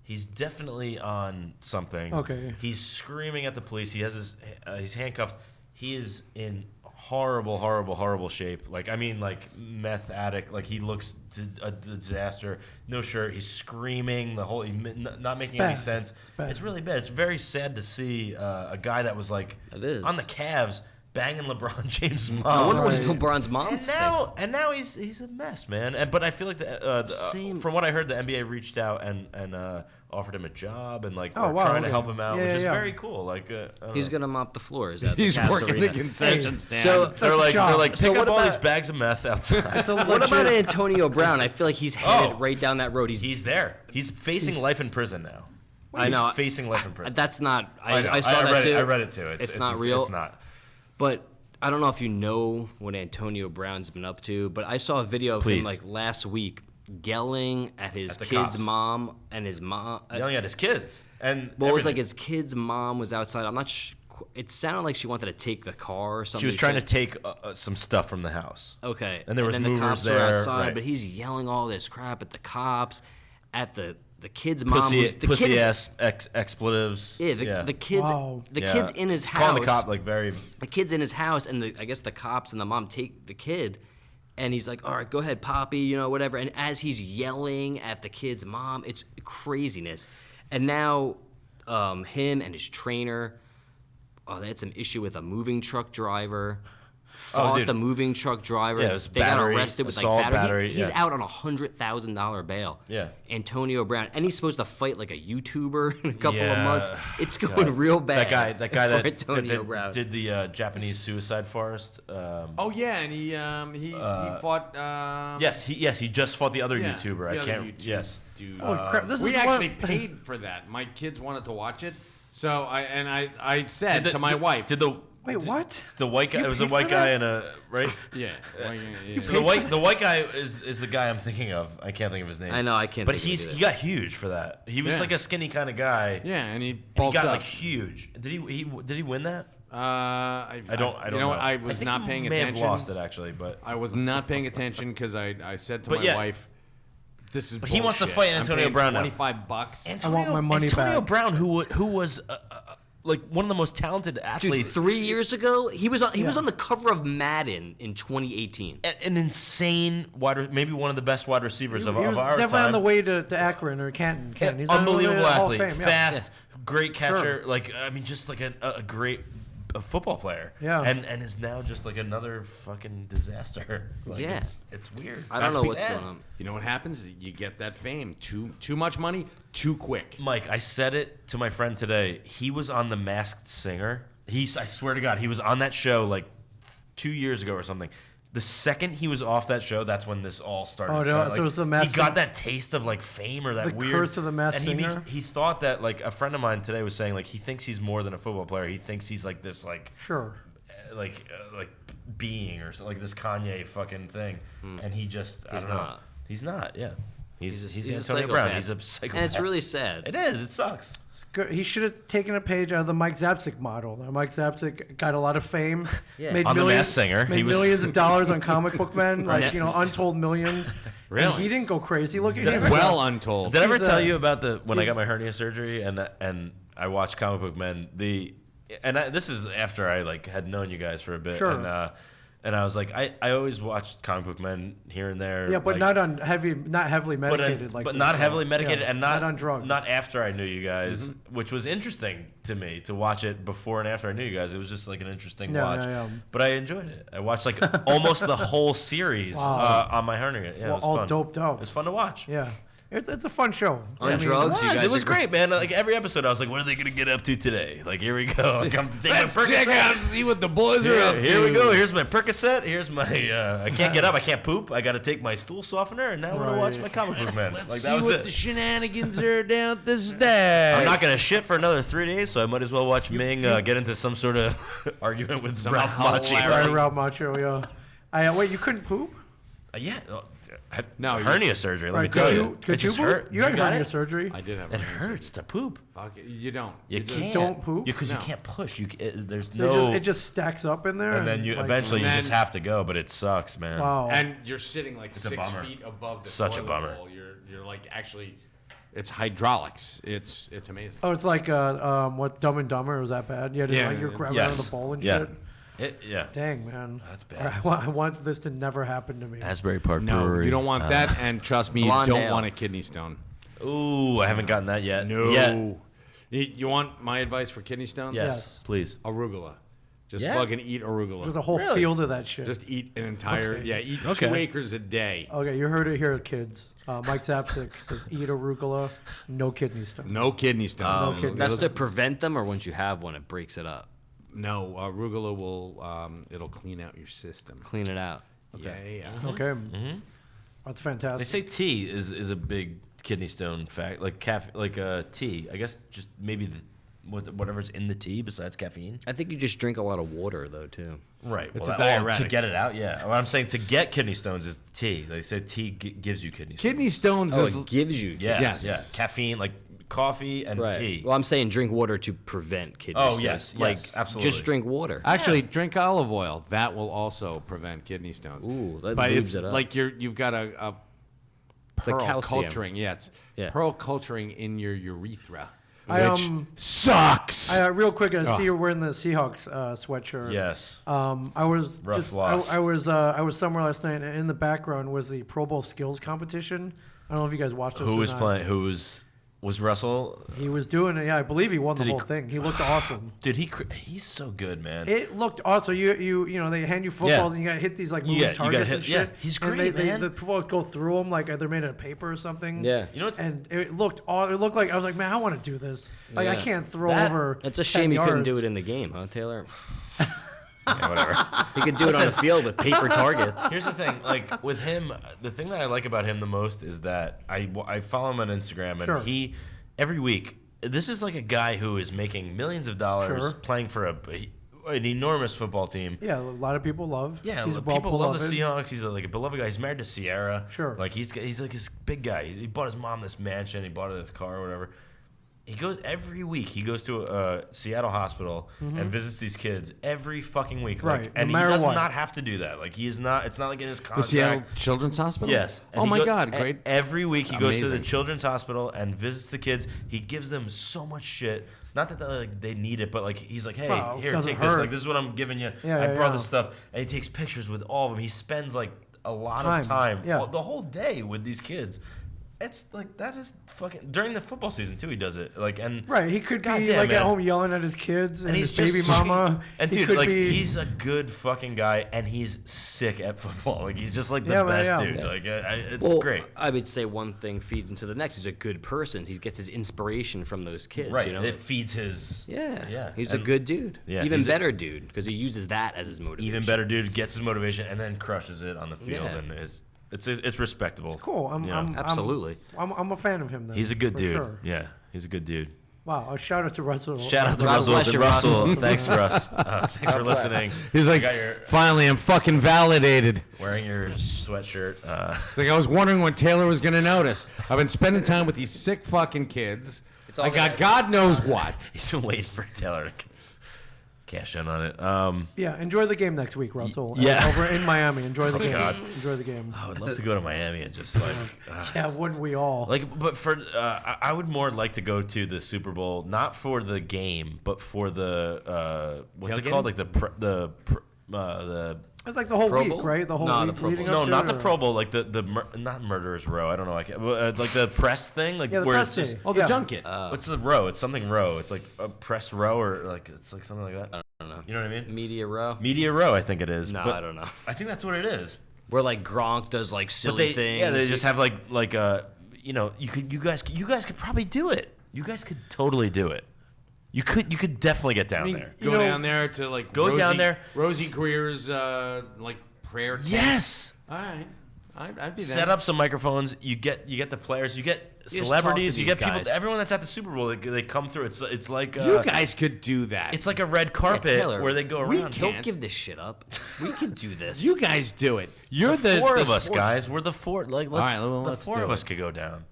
He's definitely on something. Okay. He's screaming at the police. He has he's handcuffed. He is in horrible, horrible, horrible shape. Like meth addict. Like he looks a disaster. No shirt. He's screaming the whole. Not making any bad. sense. It's bad. It's really bad. It's very sad to see a guy that was like It is. on the Cavs banging LeBron James' mom. I wonder what Right. LeBron's mom And now he's a mess, man. But I feel like Same. from what I heard, the NBA reached out and offered him a job and Oh, are wow, trying to okay. help him out, Yeah, which is yeah. very cool. Like He's gonna mop the floors at the He's Cavs working the arena. concession stand. So they're That's a job. like So pick what up all about- these bags of meth outside. It's a What legit- about Antonio Brown? I feel like he's headed Oh. right down that road. He's there. He's facing life in prison now. I He's know. facing life in prison. That's not. know. I saw that read too. It. I read it too. It's not real. It's not. But I don't know if you know what Antonio Brown's been up to, but I saw a video of Please. him like last week yelling at his At the kid's cops. mom and his mom. Yelling at his kids and Well, it was like everything. his kid's mom was outside. I'm not. It sounded like she wanted to take the car or something. She was trying to take some stuff from the house. Okay. And there was then movers the cops there, were outside, right. but he's yelling all this crap at the cops, at the kid's mom. The kid Pussy is- ass expletives. Yeah, the kid's Wow. kid's in his house. Calling the cop like very. The kid's in his house, and I guess the cops and the mom take the kid, and he's like, "All right, go ahead, Poppy," whatever. And as he's yelling at the kid's mom, it's craziness. And now, him and his trainer, they had some issue with a moving truck driver. Fought dude. the moving truck driver. Yeah, it was they got battery, arrested with assault, like battery. battery, He's yeah. out on $100,000 bail. Yeah. Antonio Brown, and he's supposed to fight like a YouTuber in a couple of Yeah. months. It's going real bad. That guy for that Antonio Brown. did the Japanese suicide forest. oh yeah, and he fought. Yes, he just fought the other yeah, YouTuber. the I other can't. YouTube Yes. dude. Holy crap, this we is actually what- paid for that. My kids wanted to watch it, so I said Did to my wife, Did the Wait, what? the white guy? You It was a paid white for guy that? and a right. yeah, So the white guy is the guy I'm thinking of. I can't think of his name. I know, I can't But think of it he got huge for that. He was Yeah. like a skinny kind of guy. yeah, and he And he bulked got up. like huge. Did he win that? I don't You know what? I was think not he paying may attention. have lost it actually, but I was not paying attention because I said to But my yeah. wife, "This is." But he wants to bullshit. fight I'm Antonio paying Brown now. $25. I want my money Antonio back. Brown, who was like one of the most talented Dude, athletes. 3 years ago, he was on the cover of Madden in 2018. An insane maybe one of the best wide receivers He of was our definitely time. on the way to Akron or Canton. He's on the way to Unbelievable the Hall of athlete, Fame, yeah. fast, great catcher. Sure. Like just like a great football player. Yeah. and is now just like another fucking disaster. Like, Yeah. it's weird. I don't know That's what's sad. going on. You know what happens? You get that fame. Too much money, too quick. Mike, I said it to my friend today. He was on The Masked Singer. I swear to God, he was on that show like 2 years ago or something. The second he was off that show, that's when this all started. Oh, no, Kinda, so like, it was The Masked He got Singer? that taste of like fame or that The weird curse of The Masked and Singer? he thought that like a friend of mine today was saying like he thinks he's more than a football player. He thinks he's like this like Sure. like being or something, like this Kanye fucking thing, and he just I don't know. not. He's not. Yeah, he's a Antonio Brown. psychopath. He's a psychopath. And it's really sad. It is. It sucks. It's good. He should have taken a page out of the Mike Zapcic model. Mike Zapcic got a lot of fame. Yeah. Made On The millions, Masked Singer, Made he was- millions of dollars on comic book men, like, Right. untold millions. Really? And he didn't go crazy. Look at him. Well untold. Did I ever He's tell a- you about when I got he's- my hernia surgery and I watched Comic Book Men? This is after I like had known you guys for a bit. Sure. And I was like, I always watched Comic Book Men here and there. Yeah, but like, not heavily but, medicated. like but this, not you know. heavily medicated Yeah, and not on drugs. Not after I knew you guys, which was interesting to me to watch it before and after I knew you guys. It was just like an interesting Yeah, watch. yeah, yeah. But I enjoyed it. I watched like almost the whole series Wow. on my hernia. Yeah, it was all fun. doped out. It was fun to watch. Yeah. It's a fun show. On drugs, you guys It was agree? great, man. Like every episode, I was like, "What are they gonna get up to today?" Like, here we go. Like, I'm to take my Check out, Percocet. see what the boys are up to. Here we go. Here's my Percocet. Here's my. I can't get up. I can't poop. I got to take my stool softener, and now I'm gonna watch my comic book man. Like See that was what it. the shenanigans are down at the stack. I'm not gonna shit for another 3 days, so I might as well watch Ming get into some sort of argument with Ralph Macchio. Right, Ralph Macchio, yeah. Wait, you couldn't poop? Yeah. No, hernia surgery. Let me Right, tell you. could It you just poop? hurt. You had got hernia it? surgery. I did have. It hurts to poop. Fuck it. You don't. You just can't. don't poop? Because No. you can't push. There's So no. it just stacks up in there. and then you like, eventually you And just then- have to go, but it sucks, man. Wow. And you're sitting like a 6 bummer. feet above the Such a toilet bummer. bowl. You're like actually, it's hydraulics. It's amazing. Oh, it's like what Dumb and Dumber was that bad? Yeah, Yeah, like you're yeah. grabbing out of Yes. the bowl and Yeah. shit. Yeah. Dang, man. That's bad. I want this to never happen to me. Asbury Park No, Brewery. you don't want that. And trust me, you Blonde don't ale. want a kidney stone. Ooh, I haven't gotten that yet. No. Yet. You want my advice for kidney stones? Yes, Yes. please. Arugula. Just Yeah? fucking eat arugula. There's a whole Really? field of that shit. Just eat an entire, Okay. eat Okay. 2 acres a day. Okay, you heard it here, kids. Mike Zapcic says eat arugula, no kidney stones. No kidney stones. No kidney That's stones. to prevent them, or once you have one, it breaks it up. No, arugula will, it'll clean out your system. Clean it out. Okay. Yeah. Okay. That's They fantastic. say tea is a big kidney stone fact, like tea. I guess just maybe whatever's in the tea besides caffeine. I think you just drink a lot of water though too. Right. It's well, a diuretic. to get it out, yeah. What I'm saying to get kidney stones is tea. They said tea gives you kidney stones. Kidney stones Oh, is it gives you. Yeah. Yes. Yeah. Caffeine, like coffee and Right. tea. Well, I'm saying drink water to prevent kidney Oh, stones. yes, like yes, absolutely. just drink water. actually drink olive oil. That will also prevent kidney stones. Ooh, that but lubes it's it up. like you've got a It's like pearl calcium. culturing. Yeah, it's Yeah. pearl culturing in your urethra, I, which sucks. Real quick, I see Oh. you're wearing the Seahawks sweatshirt. Yes. I was Rough just loss. I was somewhere last night, and in the background was the Pro Bowl skills competition. I don't know if you guys watched this. Who or was not. playing? Who was Russell? He was doing it. Yeah, I believe he won the Did he whole cr- thing. He looked awesome. Dude, he's so good, man. It looked awesome. You know they hand you footballs and you gotta hit these like moving You gotta targets hit- and yeah, shit. he's And great, man. the footballs go through them like they're made of paper or something. Yeah. You know what's- and it looked like I was like, man, I want to do this. Like I Yeah. can't throw That- over. It's a 10 shame you couldn't do yards. it in the game, huh, Taylor? Yeah, whatever. You could do it on the field with paper targets. Here's the thing, like with him, the thing that I like about him the most is that I follow him on Instagram, and Sure. he every week. This is like a guy who is making millions of dollars Sure. playing for an enormous football team. Yeah, a lot of people love. Yeah, he's people love the well-beloved. Seahawks. He's like a beloved guy. He's married to Sierra. Sure. Like he's like this big guy. He bought his mom this mansion. He bought her this car or whatever. He goes every week. He goes to a Seattle hospital and visits these kids every fucking week. Like, Right, no and he matter does what. not have to do that. Like he is not. It's not like in his the contract. Seattle Children's Hospital. Yes. And Oh he my go- God, great. Every week he goes to the Amazing. children's hospital and visits the kids. He gives them so much shit. Not that they need it, but like he's like, hey, Well, it here, doesn't take this. hurt. Like this is what I'm giving you. Yeah, I yeah, brought yeah. this stuff, and he takes pictures with all of them. He spends like a lot Time. of time, Yeah. the whole day with these kids. It's like that is fucking during the football season too. He does it like and Right, he could be Goddamn, like man. at home yelling at his kids and, he's his baby just- mama. And He dude, could like be- he's a good fucking guy, and he's sick at football. Like he's just like the Yeah, man, best yeah. dude. Yeah. Like it's Well, great. I would say one thing feeds into the next. He's a good person. He gets his inspiration from those kids. Right, You know? it feeds his. Yeah. He's And a good dude. Yeah, Even he's a- better dude because he uses that as his motivation. Even better dude gets his motivation and then crushes it on the field, Yeah. and it's respectable. cool. Yeah. Absolutely. I'm a fan of him. Then He's a good for dude. Sure. Yeah, he's a good dude. Wow, a shout out to Russell. Shout out to God Russell. bless you, Russell. Russ. Thanks, Russ. Thanks for listening. He's like, You got your finally, I'm fucking validated. wearing your sweatshirt. It's like I was wondering when Taylor was gonna notice. I've been spending time with these sick fucking kids. all I got that- God knows what. He's been waiting for Taylor to cash in on it. Yeah, enjoy the game next week, Russell. yeah. over in Miami. Enjoy the game. God. Enjoy the game. I would love to go to Miami and just like. Yeah, wouldn't we all? But for I would more like to go to the Super Bowl, not for the game, but for the what's it Tailgating? called, like the It's like the whole Pro week, Bowl? right? The whole No, week the Pro leading Bowl. no, up to not it, the or- Pro Bowl, like not Murderers Row. I don't know, like the press thing, like Yeah, the where press it's just day. Oh, the Yeah. junket. what's the row? It's something row. It's like a press row or like it's like something like that. I don't know. You know what I mean? Media row? Media row, I think it is. No, but I don't know. I think that's what it is. Where like Gronk does like But silly they, things. yeah, they just have like you guys could probably do it. You guys could totally do it. You could definitely get down there. Go down there to like down there. Rosie Greer's like prayer tent. Yes. All right. I'd be Set there. up some microphones. You get the players. You get just celebrities. talk You to get these people. guys. Everyone that's at the Super Bowl, they come through. It's like You guys could do that. it's like a red carpet Taylor, where they go we around. can't. Don't give this shit up. We can do this. You guys do it. You're The four of us, sports- guys. We're the four. Like, All right, well, the let's four do of it. us could go down.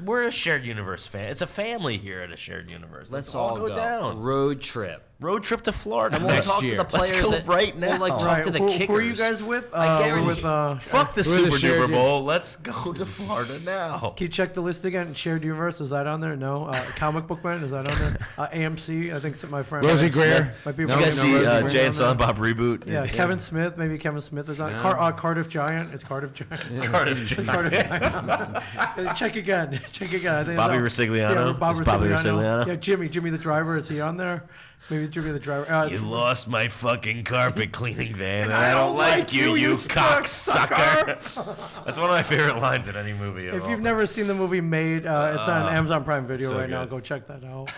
We're a shared universe fan. It's a family here at a shared universe. Let's all go down. Road trip. Road trip to Florida. And we'll Next talk year. to the players. Let's go right now. We'll talk Right. to the who, kickers. who are you guys with? I We're guarantee- with Fuck the We're the Super shared Duper uni- Bowl. Let's go to Florida now. Can you check the list again? Shared Universe, is that on there? No. Comic Book Man, is that on there? AMC, I think my friend. Rosie Kevin Greer. Smith might be Did from you guys no, see Rosie Greer Jay and on Silent there. Bob reboot? Yeah, Kevin Smith, maybe Kevin Smith is on. Cardiff Giant, it's Cardiff Giant. Cardiff It's Giant. Cardiff Giant. Check again. I think Bobby it's Resigliano? Yeah, Bobby Is Bobby Resigliano. Resigliano? Yeah, Jimmy the driver, is he on there? Maybe Jimmy the driver. You lost my fucking carpet cleaning van, and I I don't don't like like you, you, you sucker. cocksucker. That's one of my favorite lines in any movie. If you've never seen the movie Made, it's on Amazon Prime Video so right now. good. Go check that out.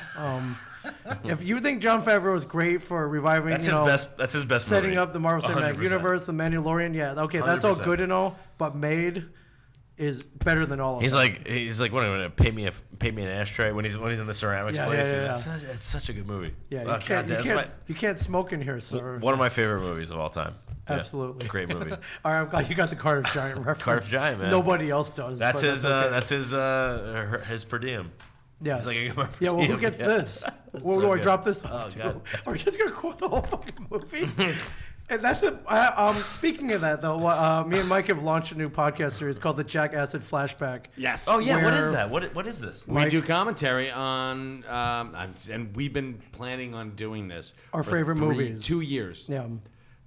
If you think Jon Favreau is great for reviving, that's you his know, best. That's his best. setting movie. up the Marvel Cinematic 100%. Universe, the Mandalorian, yeah, okay, that's all 100%. good and all, but Made is better than all of He's them. like, what? Pay me an ashtray when he's in the ceramics Yeah, place. yeah, yeah. It's such a good movie. Yeah, Oh, you can't, God, that's you can't smoke in here, sir. one of my favorite movies of all time. Yeah, Absolutely. great movie. All right, I'm glad you got the Cardiff Giant reference. Cardiff Giant, man. Nobody else does. That's but his. okay. That's his per diem. Yes. It's like a per Yeah, well, who diem. gets Yeah. this? Where so do I good. drop this off to? God. Are we just going to quote the whole fucking movie? And that's speaking of that, though, me and Mike have launched a new podcast series called the Jack Acid Flashback. Yes. Oh yeah, what is Where- that? What is this? We Mike- do commentary on, and we've been planning on doing this. Our for favorite movies. 2 years. Yeah.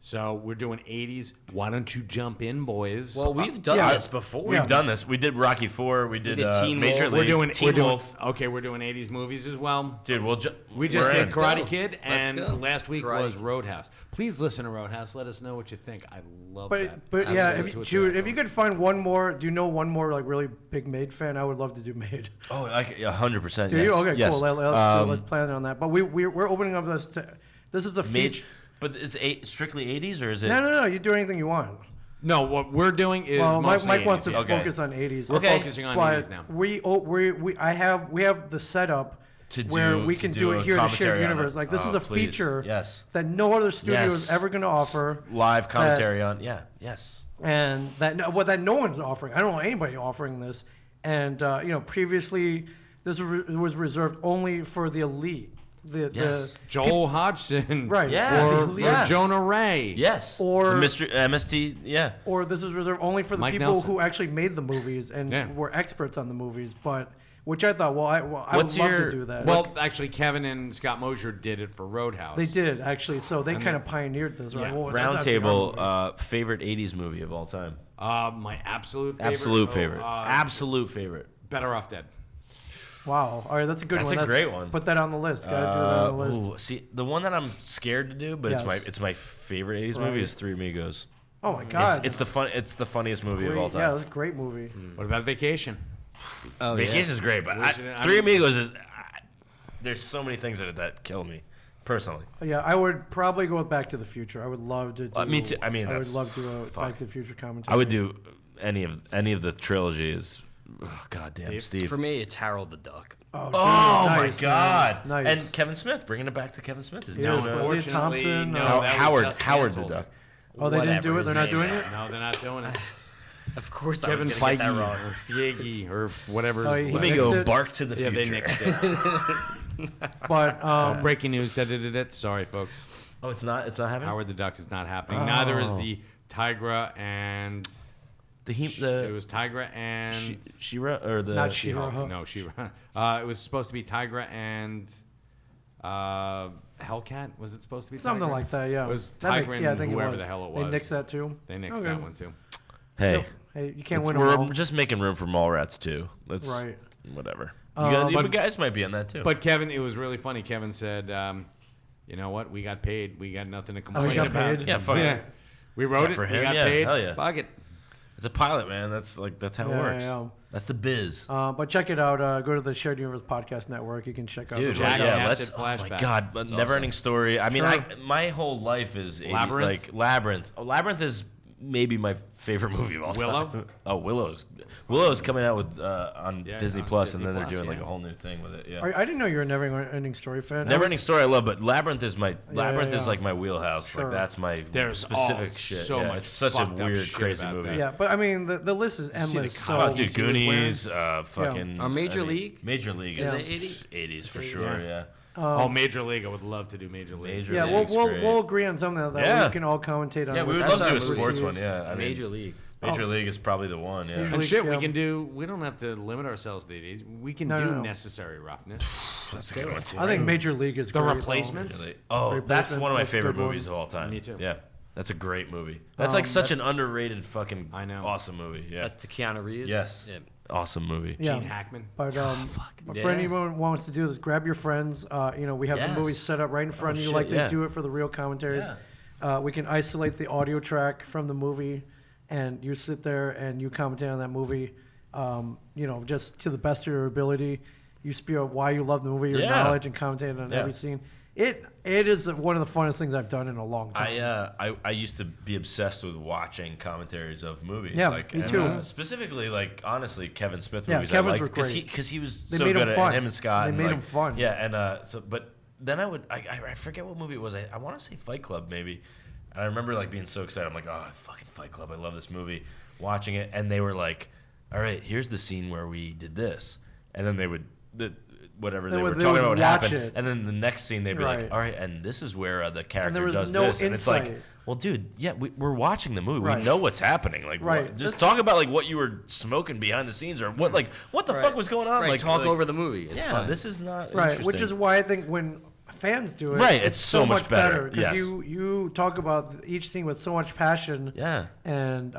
So we're doing 80s. Why don't you jump in, boys? Well, we've done Yeah. this before. We've done this. We did Rocky 4. We did, did Teen Major Wolf. League. we're doing Wolf. Okay, we're doing 80s movies as well. Dude, We just we're did in. Karate go. Kid, Let's and go. last week Karate. was Roadhouse. Please listen to Roadhouse. Let us know what you think. I love that. But I yeah, listen if, to it Jude, too. if you could find one more, do you know one more like really big Made fan? I would love to do Made. Oh, 100%. Do yes. you? Okay, yes. cool. Let's plan on that. But we're opening up this. This is a feature. But it's strictly 80s, or is it? No. You do anything you want. No, what we're doing is Well, Mike mostly wants 80s, to yeah. Okay. focus on 80s. We're Okay. focusing on But 80s now. we have the setup To where do- we to can do do a it here in the commentary shared on universe. it. Like this Oh, is a please. feature Yes. that no other studio Yes. is ever going to offer, Live commentary on. Yeah. Yes. and that no one's offering. I don't know anybody offering this. And previously this was reserved only for the elite. Yes. Joel Hodgson. Right. Yeah. Or Yeah. Jonah Ray. Yes. Or- Mr. MST. Yeah. Or this is reserved only for the Mike people Nelson. who actually made the movies and Yeah. were experts on the movies. But which I thought, I would What's love your- to do that. Well, actually, Kevin and Scott Mosier did it for Roadhouse. They did actually, so they kind of pioneered this, right? yeah. Well, that's not the Roundtable. movie. Favorite 80s movie of all time. My absolute favorite. Absolute favorite. Oh, Absolute favorite. Better Off Dead. Wow, all right, that's a good That's one. a great one. Put that on the list. Gotta do that on the list. Ooh, see, the one that I'm scared to do, but Yes. it's my favorite 80s Right. movie is Three Amigos. Oh my god, It's the funniest movie of all Yeah, time. that's a great movie. What about Vacation? Oh, Vacation is great, but Three Amigos is. There's so many things in it that kill me, personally. Yeah, I would probably go with Back to the Future. I would love to. Do, Me too. I mean, I would that's- love to do a fuck. Back to the Future commentary. I would do any of the trilogies. Oh, God damn, Steve. For me, it's Harold the Duck. Oh, dude, Oh nice, my God! man. Nice. And Kevin Smith, bringing it back to Kevin Smith is Yeah, doing but it. Lee Unfortunately, Thompson, no, No, that was Howard just Howard the canceled. Duck. Oh, they didn't do Whatever it. They're his not name doing is. it. No, they're not doing it. Of course, Kevin I was going to get Feige that wrong. or Feige or whatever. Oh, his he Let last- me nixed go it? bark to the Yeah, future. they nixed it. But So breaking news. Sorry, folks. Oh, it's not happening. Howard the Duck is not happening. Neither is the Tigra and. It was Tigra and. She-Ra or the Not She-Hulk. She-Ra. No, She-Ra. It was supposed to be Tigra and Hellcat. Was it supposed to be something Tigra? like that. Yeah. It was That Tigra makes- and yeah, I think whoever it was. the hell it They was. nixed that too. They nixed Okay. that one too. Hey, Hey, you can't win we're them all. just making room for Mallrats too. Let's Right. whatever. but- You guys might be on that too. But Kevin, it was really funny. Kevin said, "You know what? We got paid. We got nothing to complain got about." paid? Yeah, fuck it. We wrote Yeah, it for We him, got yeah, paid. hell yeah. Fuck it. it's a pilot, man. That's how it works. Yeah. That's the biz. But check it out. Go to the Shared Universe Podcast Network. You can check out. Dude, the Jack yeah, Acid let's. Oh my flashback. God, That's never-ending story. I mean, Sure. my whole life is Labyrinth? like Labyrinth. Oh, Labyrinth is maybe my favorite movie of all Willow? time. Oh, Willow's coming out with on Yeah, Disney on Plus, Disney and then they're Plus, doing like yeah. a whole new thing with it. Yeah. I didn't know you were a Never-Ending Story fan. Never-ending story I love, but Labyrinth is yeah. like my wheelhouse. Sure. Like that's my There's specific all shit. so yeah, much it's such a fucked up weird, shit crazy about movie. that. Yeah, but I mean, the list is see the endless. cover? Oh, dude, Goonies, fucking. Major League? Major League Yeah. is Is it 80s for sure. Yeah. Major League. I would love to do Major League. Major Yeah, League's great. we'll agree on something that Yeah. we can all commentate on. Yeah, we would That's love to do our a sports movie. one. Yeah, I mean, Major League. Major League is probably the one. Yeah. Major And League, shit, we yeah. can do. We don't have to limit ourselves to these. We can No, do no, no. necessary roughness. That's a good one too. I think Major League is The great, though. Replacements? Oh, Great that's Replacements, one of my that's a favorite good one. movies of all time. Me too. Yeah, that's a great movie. That's like such an underrated fucking I know. awesome movie. Yeah, That's the Keanu Reeves. yes, Yeah. awesome movie. Yeah. Gene Hackman. But but Yeah. for anyone who wants to do this, grab your friends. We have Yes. the movies set up right in front of you, shit, like they yeah. do it for the real commentaries. We can isolate the audio track from the movie, and you sit there and you commentate on that movie. Just to the best of your ability, you spew out why you love the movie, your Yeah. knowledge, and commentate on Yeah. every scene. It is one of the funnest things I've done in a long time. I used to be obsessed with watching commentaries of movies. Yeah, like, me and, too. Specifically, like honestly, Kevin Smith Yeah, movies. Kevin's I were liked because great. he was They so made good 'em at fun. him and Scott. They and made like, 'em fun. Yeah, and but then I forget what movie it was. I want to say Fight Club maybe. And I remember like being so excited. I'm like, oh, fucking Fight Club! I love this movie. Watching it, and they were like, all right, here's the scene where we did this, and then they would whatever they were they talking would about would watch happen, it. and then the next scene they'd be Right. like, all right, and this is where the character was does no this, and it's like, insight. well, dude, yeah, we're watching the movie, Right. we know what's happening, like, Right. what, just talk about like what you were smoking behind the scenes, or what the fuck was going on, Right, like talk like, over the movie. It's yeah, fun. this is not Right, which interesting. is why I think when fans do it, Right, it's so much better. because Yes. you talk about each scene with so much passion, Yeah. and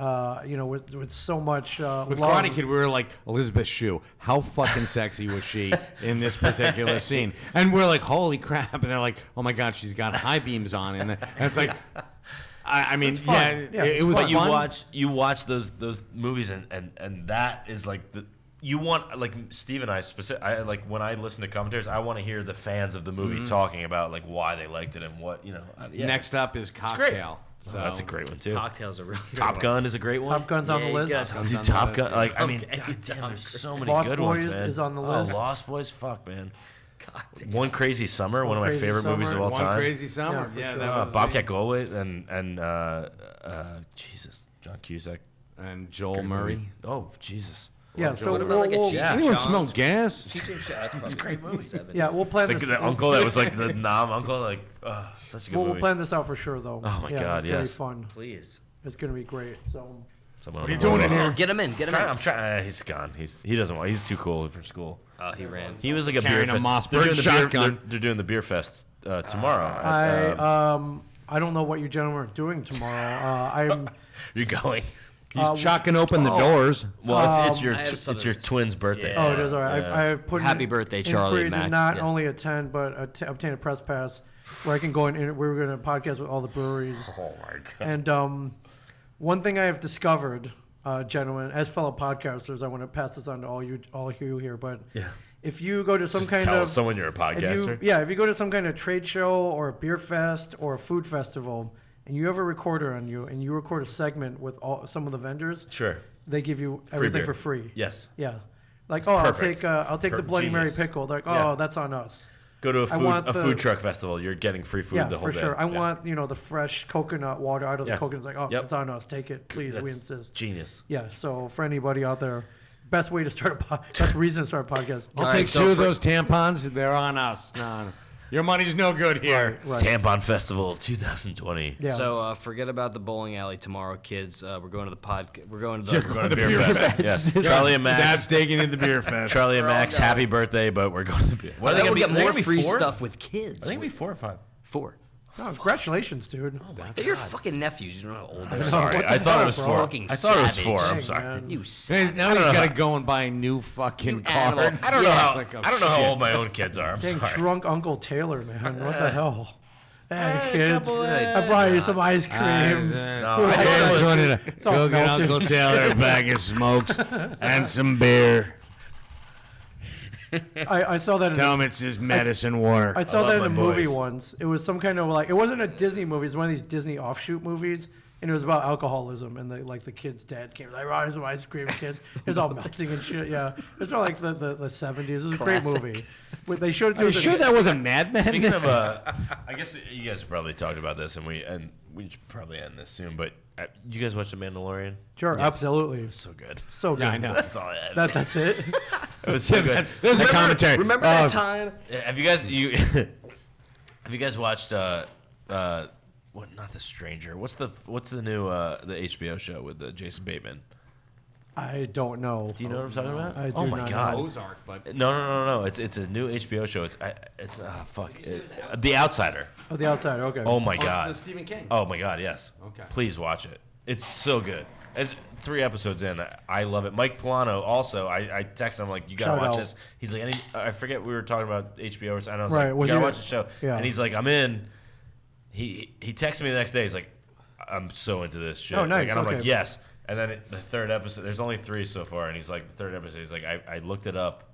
with so much With love. Karate Kid, we were like, Elizabeth Shue, how fucking sexy was she in this particular scene? And we're like, holy crap. And they're like, oh my God, she's got high beams on. And it's like, I mean, fun. yeah, Yeah, it it's was fun. fun. you watch those movies, and that is like the. You want, like Steve and I like when I listen to commentators, I want to hear the fans of the movie talking about like why they liked it and what Yeah, Next up is great. Cocktail. So that's a great one too. Cocktails are really Top Gun is a great one. Top Gun's on the Yeah, list. you got Dude, Top Gun, like I mean, damn, there's so many Lost good Boys ones, man. is on the list. Oh, Lost Boys, fuck, man. Cocktail. One Crazy Summer, one of my Crazy favorite movies of Summer. all One time. Crazy Summer. Yeah, for Yeah, sure. that was Bobcat Goldthwait and Jesus, John Cusack. and Joel Murray. Oh, Jesus. Yeah, so What about like a we'll, Cheech and Anyone Chong's? smell gas? Cheech and Chong, that's a great movie. yeah, we'll plan Like this. the uncle that was like the nom uncle, like, such a good We'll movie. plan this out for sure, though. Oh my yeah, God, it's gonna yes. be fun. Please. It's gonna be great. So What are you doing in here? Get him in. Get him in. I'm trying. He's gone. He doesn't want. He's too cool for school. Oh, he ran. He was like a Carrying beer a fest. Mossberg shotgun. They're doing the beer fest tomorrow. I don't know what you gentlemen are doing tomorrow. I'm You're going. He's chucking open the doors. Well, it's your I have it's something your to- twins' birthday. Yeah. Oh, it is all right. Yeah. I have put Happy in- birthday, in Charlie for and you to Max. not Yeah. only attend but obtain a press pass where I can go in. We're going to podcast with all the breweries. Oh my god. And one thing I have discovered, gentlemen, as fellow podcasters, I want to pass this on to all you here. But Yeah. if you go to some Just kind tell of someone you're a podcaster. if you go to some kind of trade show or a beer fest or a food festival, and you have a recorder on you and you record a segment with some of the vendors, Sure. they give you everything beer. for free. Yes. Yeah. Like, I'll perfect. take the Bloody Genius. Mary pickle. They're like, Yeah. that's on us. Go to want a the- food truck festival. You're getting free food Yeah, the whole for day. sure. I Yeah. want the fresh coconut water out of the Yeah. coconut. It's like, Yep. it's on us. Take it, please. We That's insist. Genius. Yeah. So for anybody out there, best way to start best reason to start a podcast. I'll All take right, so two of for- those tampons. They're on us. No. Your money's no good here. Right. Tampon Festival 2020. Yeah. So forget about the bowling alley tomorrow, kids. We're going to the We're going to the. You're We're going to the beer beer fest. fest. Yes. Charlie and That's Max. taking in the beer fest. Charlie and We're all Max, going. happy birthday! But we're going to be. What I think we'll get They're more gonna be free 4? stuff with kids. I think it'll be 4 or 5. 4. Oh, congratulations, dude. They're your fucking nephews. You don't know how old they are. Sorry, what the I thought hell, it was bro? 4. Fucking I thought it was savage. 4. I'm Dang, sorry. man. You Now savage. he's got to go and buy a new fucking You car. animal. I don't know how. Like a I don't know how shit. old my own kids are. I'm Dang, sorry. drunk Uncle Taylor, man. What the hell? Hey, kids, couple of- I brought you some ice cream. It's all Go get melted. Uncle Taylor a bag of smokes and some beer. I saw that. Tell him it's his medicine water. I saw love that in my a movie boys. once. It was some kind of like, it wasn't a Disney movie. It was one of these Disney offshoot movies, and it was about alcoholism. And the kid's dad came like, "Oh, here's some ice cream, kids." It was all melting and shit. Yeah, it was from like the 70s. It was a great Classic. movie. But they showed it to Are you us in- sure that wasn't Mad Men? Speaking of, I guess you guys probably talked about this, and we should probably end this soon. But you guys watch The Mandalorian? Sure, absolutely. So good. So good. Yeah, I know. That's all I had. That's it. It was so good. There's a commentary. Remember that time? Have you guys have you guys watched what? Not The Stranger. What's the new the HBO show with Jason Bateman? I don't know. Do you know what I'm talking about? I do oh my not know. god. Ozark, but No. It's a new HBO show. It's The Outsider. Oh, The Outsider. Okay. Oh my god. it's the Stephen King. Oh my god. Yes. Okay. Please watch it. It's so good. It's 3 episodes in. I love it. Mike Polano also. I texted him like, you gotta Shout watch out. this. He's like, I forget we were talking about HBO or something. I was Right, like, was you gotta he- watch the show. yeah. And he's like, I'm in. He texted me the next day. He's like, I'm so into this shit. Oh, nice, Like, and I'm like, okay. yes. And then the third episode, there's only 3 so far, and he's like, the third episode, he's like, I looked it up,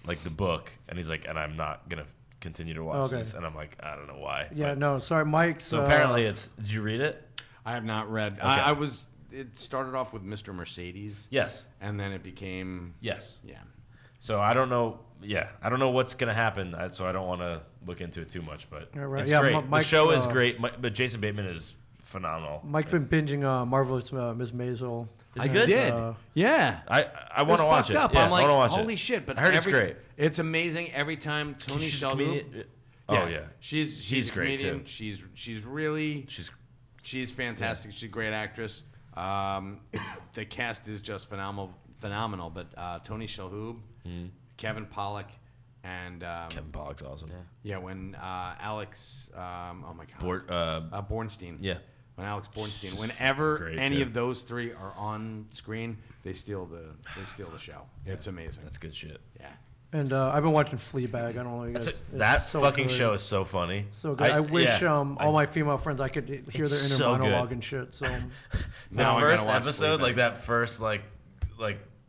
like the book, and he's like, and I'm not gonna continue to watch Okay. this. And I'm like, I don't know why. Yeah. But- No. Sorry, Mike's. So apparently did you read it? I have not read. Okay. I was. It started off with Mr. Mercedes, Yes. and then it became. Yes. Yeah. So I don't know. Yeah, I don't know what's gonna happen. So I don't want to look into it too much. But Yeah, right. it's Yeah, great. The Mike's, show is great. But Jason Bateman is phenomenal. Mike's been binging Marvelous Miss Maisel. Is it good? Did. Uh, Yeah. I want to It's watch fucked it. up. Yeah, I'm like, I want to watch holy it. shit! But I heard it's great. It's amazing every time Tony She's a Shalhoub. comedian. Yeah, Oh yeah, she's a great, comedian. too. She's really she's fantastic. She's a great actress. The cast is just phenomenal. But Tony Shalhoub, Kevin Pollak, and Kevin Pollak's awesome. yeah, when Alex, oh my god, Bornstein. Yeah. When Alex Bornstein. Whenever great, any too. of those 3 are on screen, they steal the show. It's amazing. That's good shit. Yeah. And I've been watching Fleabag. I don't know. You guys, That's it. it's That so fucking good. show is so funny. So good. I wish yeah. all my female friends I could hear their inner It's so good. monologue and shit. So The Now I gotta first watch episode, Fleabag. like that first like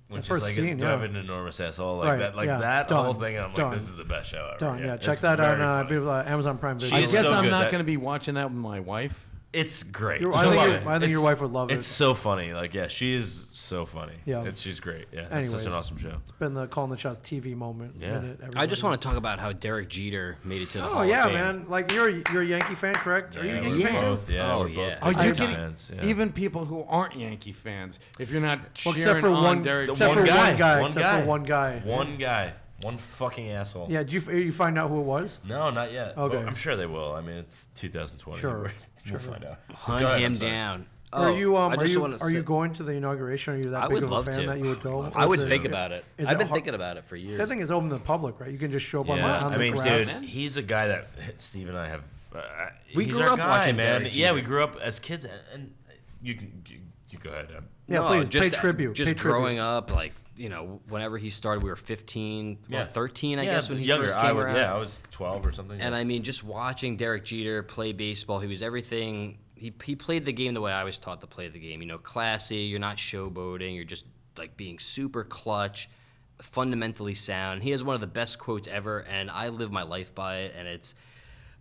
when she's first like, scene, do I have yeah. an enormous asshole? Like Right, that, like yeah. that Done. whole thing. And I'm Done. like, this is the best show ever. done. Yeah, check it's that very out funny. on Amazon Prime Video. I She's guess so I'm good not that- going to be watching that with my wife. It's great. Your- She'll I think love your- it. I think It's- your wife would love it. It's so funny. Like, yeah, she is so funny. Yeah. She's great. Yeah, it's Anyways, such an awesome show. It's been the Callin The Shots TV moment. Yeah. Minute, I just everybody. want to talk about how Derek Jeter made it to the Hall Oh of yeah, Fame. man! Like you're a Yankee fan, correct? Are you a Yeah, Yankee we're fan? both. Yeah, Oh, we're yeah. both. Oh, big you're Yankee kidding? fans. Yeah. Even people who aren't Yankee fans, if you're not Well, cheering except for on one, Derek except one for guy. one guy, One except guy. for one guy. One guy. One fucking asshole. Yeah, did you find out who it was? No, not yet. Okay. But I'm sure they will. I mean, it's 2020. Sure, We'll find out. Hunt Go ahead, him I'm sorry. down. Are you I are just you wanna are you say- going to the inauguration? Are you that I big would of a love fan to. that you would go? I would Is think it- about it. is I've it been hard- thinking about it for years. That thing is open to the public, right? You can just show up Yeah, on I the mean, grass. dude, he's a guy that Steve and I have. We he's grew our up guy, watching man. Derek Yeah, Jeter. we grew up as kids, and you can you go ahead. Yeah, No, please just pay tribute. Just pay tribute. growing up, like whenever he started, we were 15, Yeah. 13, I Yeah, guess, when he younger. first came I around. Yeah, I was 12 or something. And yeah. I mean, just watching Derek Jeter play baseball, he was everything. He played the game the way I was taught to play the game. Classy. You're not showboating. You're just like being super clutch, fundamentally sound. He has one of the best quotes ever, and I live my life by it. And it's,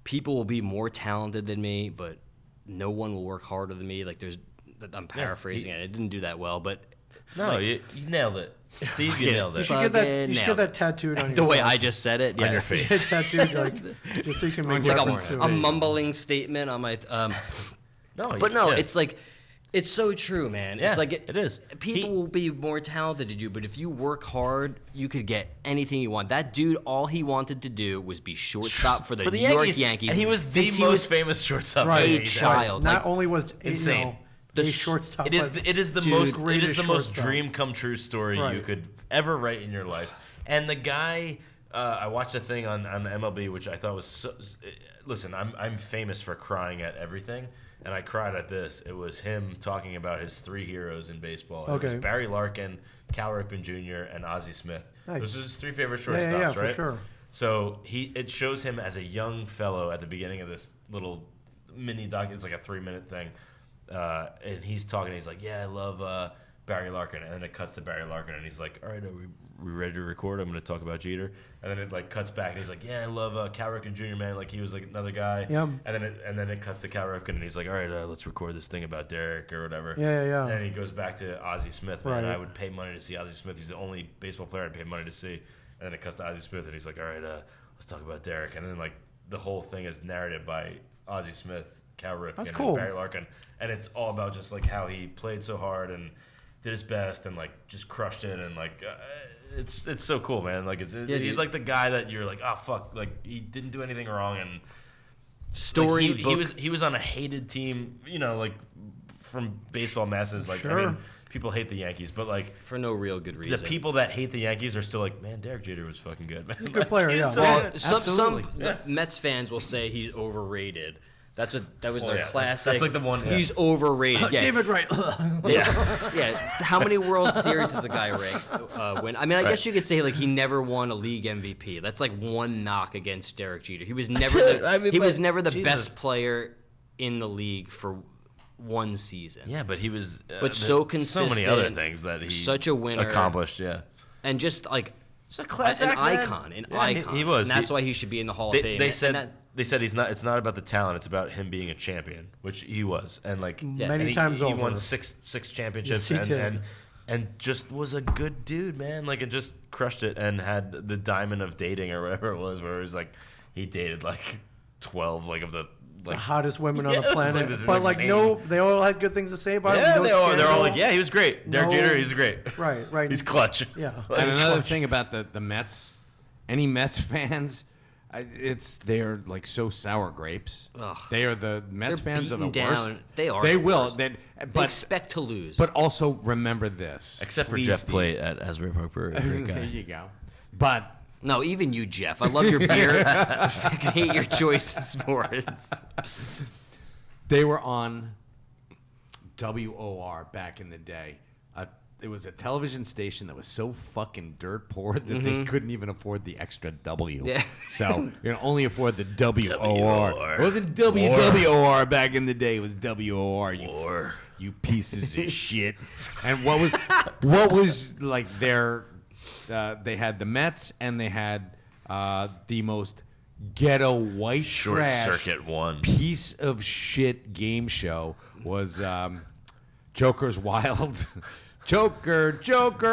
people will be more talented than me, but no one will work harder than me. Like I'm paraphrasing it. It didn't do that well, but no, you nailed it, Steve. You nailed You it. should get that. Fucking You should get nailed that tattooed on the way yourself. I just said it, yeah. On your Get face. tattooed, like, just so you can make It's like reference to a it. mumbling statement on my. No, But no, yeah. it's like, it's so true, man. Yeah, It's like it is. People will be more talented than you, but if you work hard, you could get anything you want. That dude, all he wanted to do was be shortstop for the New York Yankees. And he was the since most famous shortstop. Right. in the a Yankees. child. Not Like, only was insane. The a s- shortstop. It is but it is the Dude, most greatest shortstop. dream come true story you Right. could ever write in your life. And the guy, I watched a thing on MLB which I thought was so. Listen, I'm famous for crying at everything, and I cried at this. It was him talking about his 3 heroes in baseball. It was Okay. Barry Larkin, Cal Ripken Jr., and Ozzie Smith. Nice. Those are his 3 favorite Yeah, shortstops, yeah, for right? sure. So it shows him as a young fellow at the beginning of this little mini doc. It's like a 3-minute thing, and he's talking. He's like, "Yeah, I love Barry Larkin," and then it cuts to Barry Larkin, and he's like, "All right, are we ready to record? I'm going to talk about Jeter." And then it like cuts back, and he's like, "Yeah, I love Cal Ripken Jr. Man, like he was like another guy." Yeah. And then it cuts to Cal Ripken, and he's like, "All right, let's record this thing about Derek or whatever." Yeah. And he goes back to Ozzie Smith. Man, Right. I would pay money to see Ozzie Smith. He's the only baseball player I'd pay money to see. And then it cuts to Ozzie Smith, and he's like, "All right, let's talk about Derek." And then like the whole thing is narrated by Ozzie Smith, Cal Ripken, That's cool. and Barry Larkin, and it's all about just like how he played so hard and did his best and like just crushed it, and like it's so cool, man. Like he's like the guy that you're like, oh fuck, like he didn't do anything wrong, and Story like, he was on a hated team, you know, like from baseball masses. Like I Sure. mean, people hate the Yankees, but like for no real good reason. the people that hate the Yankees are still like, man, Derek Jeter was fucking good. Man. He's a good player, He's yeah. so Well, good. some Mets fans will say he's overrated. That was their classic. That's like the one. Yeah. He's overrated. Yeah. David Wright. Yeah. How many World Series does the guy win? I mean, I guess you could say like he never won a league MVP. That's like one knock against Derek Jeter. He was never the Jesus. best player in the league for one season. Yeah, but he was. But so consistent. So many other things that he Such a winner. accomplished. Yeah. And just like He's a class an act, man. icon, Yeah, icon. He was. And that's why he should be in the Hall of Fame. They And said that- they said he's not. It's not about the talent. It's about him being a champion, which he was, and like Many and times he over. won six championships, Yes, he did. and just was a good dude, man. Like, and just crushed it, and had the diamond of dating or whatever it was, where it was like he dated like 12 like of the The like. hottest women on Yeah, the it was planet. like this but like insane- they all had good things to say about Yeah, him. they're all like, yeah, he was great. Derek No- Jeter, he's great. Right. He's clutch. Yeah. And another clutch. thing about the Mets, any Mets fans, they're like so sour grapes. Ugh. They are the Mets They're fans are the beaten worst. down. They are They the will. worst. They, They but expect to lose. but also remember this. Except for Please, Jeff Steve. Plate at Asbury Park Brewery. Great There guy. you go. But no, even you, Jeff. I love your beer. I fucking hate your choice in sports. they were on WOR back in the day. It was a television station that was so fucking dirt poor that they couldn't even afford the extra W. Yeah. So you can only afford the WOR. WOR. It wasn't WWOR back in the day. It was WOR. You pieces of shit. And what was like their? They had the Mets and they had the most ghetto white Short trash Circuit one. piece of shit game show was Joker's Wild. Joker,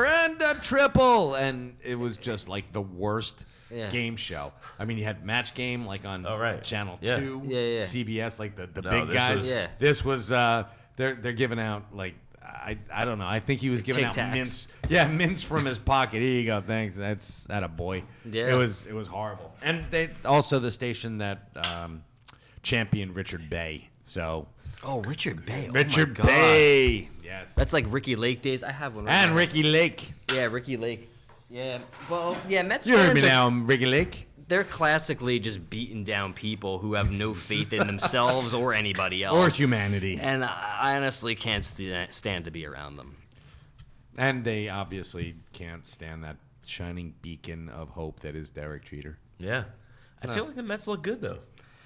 and a triple. And it was just like the worst game show. I mean, you had Match Game like on Channel 2, Yeah. CBS, like the No, big this guys. was- Yeah. This was, they're giving out like, I don't know. I think he was giving out Tic Tacs. mints. Yeah, mints from his pocket. Here you go. Thanks. That's a boy. Yeah. It was horrible. And they also the station that championed Richard Bay. So Oh, Richard Bay. Richard oh my God. Bay. Yes. That's like Ricky Lake days. I have one. Right And now. Ricky Lake. Yeah, Ricky Lake. Yeah. Well, yeah, Mets You heard fans me are- now, Ricky Lake. They're classically just beating down people who have no faith in themselves or anybody else. Or humanity. And I honestly can't stand to be around them. And they obviously can't stand that shining beacon of hope that is Derek Jeter. Yeah. I feel like the Mets look good, though.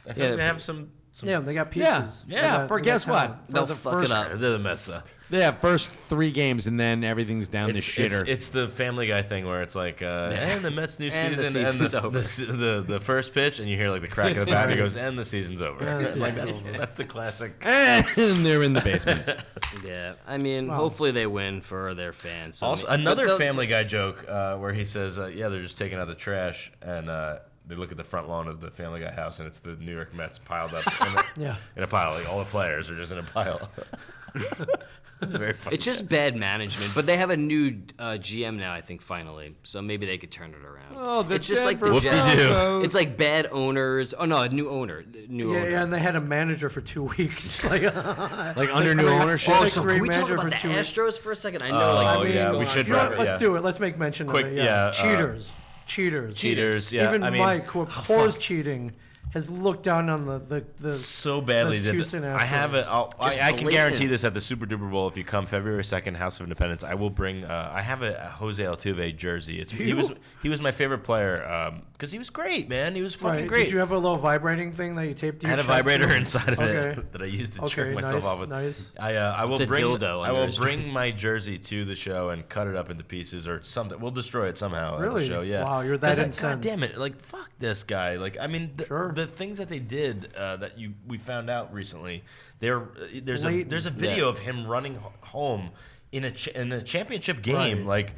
I feel Yeah, like they have some Yeah, they got pieces. Yeah, They got- for they guess got what? talent. For They'll the fuck first, it up. They're the Mets, though. Yeah, first 3 games, and then everything's down the shitter. It's the Family Guy thing where it's like, and the Mets' new And the season, and season's over. the first pitch, and you hear like the crack of the bat, and he goes, and the season's over. Yeah, the season's Like over. that's the classic. and they're in the basement. Yeah. I mean, hopefully they win for their fans. So, Also, I mean, but another they'll- Family Guy joke where he says, yeah, they're just taking out the trash, and they look at the front lawn of the Family Guy house, and it's the New York Mets piled up in a pile. Like all the players are just in a pile. It's very funny. It's just bad management, but they have a new GM now, I think, finally. So maybe they could turn it around. Oh, the it's just like the Denver Jets. Whoop-de-doo. It's like bad owners. Oh no, a new owner. Yeah, and they had a manager for 2 weeks. Like Under new ownership. Oh, Like so great can we talk manager about for the 2 weeks. Astros for a second? I know, Oh, like, yeah, we've we been going should on- You know wrap what? it, Let's yeah. do it. Let's make mention Quick, of it. yeah, Cheaters. Cheaters, yeah. Even I mean, Mike, who abhors cheating, has looked down on the so badly the did. Houston I have it. Astros. I can guarantee blatant. this at the Super Duper Bowl. If you come February 2nd, House of Independence, I will bring. I have a Jose Altuve jersey. He was my favorite player because he was great, man. He was fucking Right. great. Did you have a little vibrating thing that you taped to I your had a chest vibrator too? inside of Okay. it that I used to Okay, jerk myself nice, off with. nice. I will It's a bring. dildo I under will his bring my jersey to the show and cut it up into pieces or something. We'll destroy it somehow at the Really? show. Yeah. Wow, you're that 'Cause God incensed. damn it! Like fuck this guy. Like I mean, Sure. the things that they did that we found out recently. There's Blatant. a video Yeah. of him running home in a championship game, Right. like.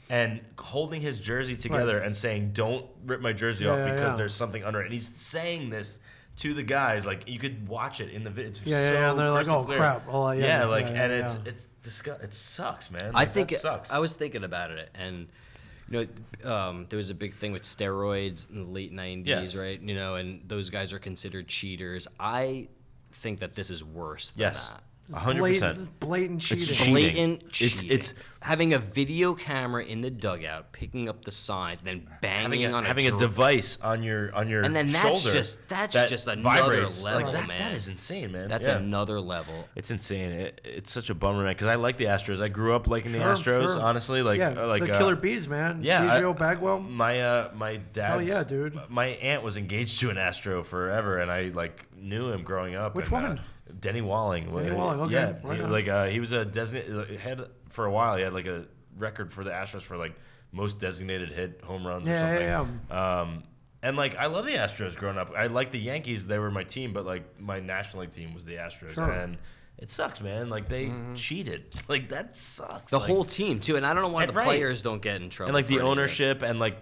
And holding his jersey together and saying, "Don't rip my jersey off Yeah, because yeah. there's something under it." And he's saying this to the guys, like you could watch it in the video. It's Yeah, so yeah, and they're like, crystal "Oh clear. crap!" Oh, yeah, yeah, yeah, like, yeah, and yeah. it's disgusting. It sucks, man. I Like, think that sucks. I was thinking about it, and there was a big thing with steroids in the late '90s, Yes. right? And those guys are considered cheaters. I think that this is worse than Yes, that. 100%. This is blatant cheating. cheating. Blatant cheating. It's having a video camera in the dugout, picking up the signs, then banging on having a drum. device on your And then that's shoulder just- that's that just another vibrates. level, like that, man. That is insane, man. That's Yeah. another level. It's insane. It's such a bummer, man. Because I like the Astros. I grew up liking the Sure, Astros. sure. Honestly, like yeah, like the Killer Bees, man. yeah, Sergio Bagwell. My dad's yeah, dude. My aunt was engaged to an Astro forever, and I like knew him growing up. Which and, one? Denny Walling. Denny Walling, okay, Yeah, right on. he was a designated had for a while. He had like a record for the Astros for like most designated hit home runs or something. Yeah. And like I love the Astros growing up. I like the Yankees; they were my team, but like my National League team was the Astros, Sure. and it sucks, man. Like they cheated. Like that sucks. The Like, whole team too, and I don't know why And the right. players don't get in trouble. and like for the anything. ownership and like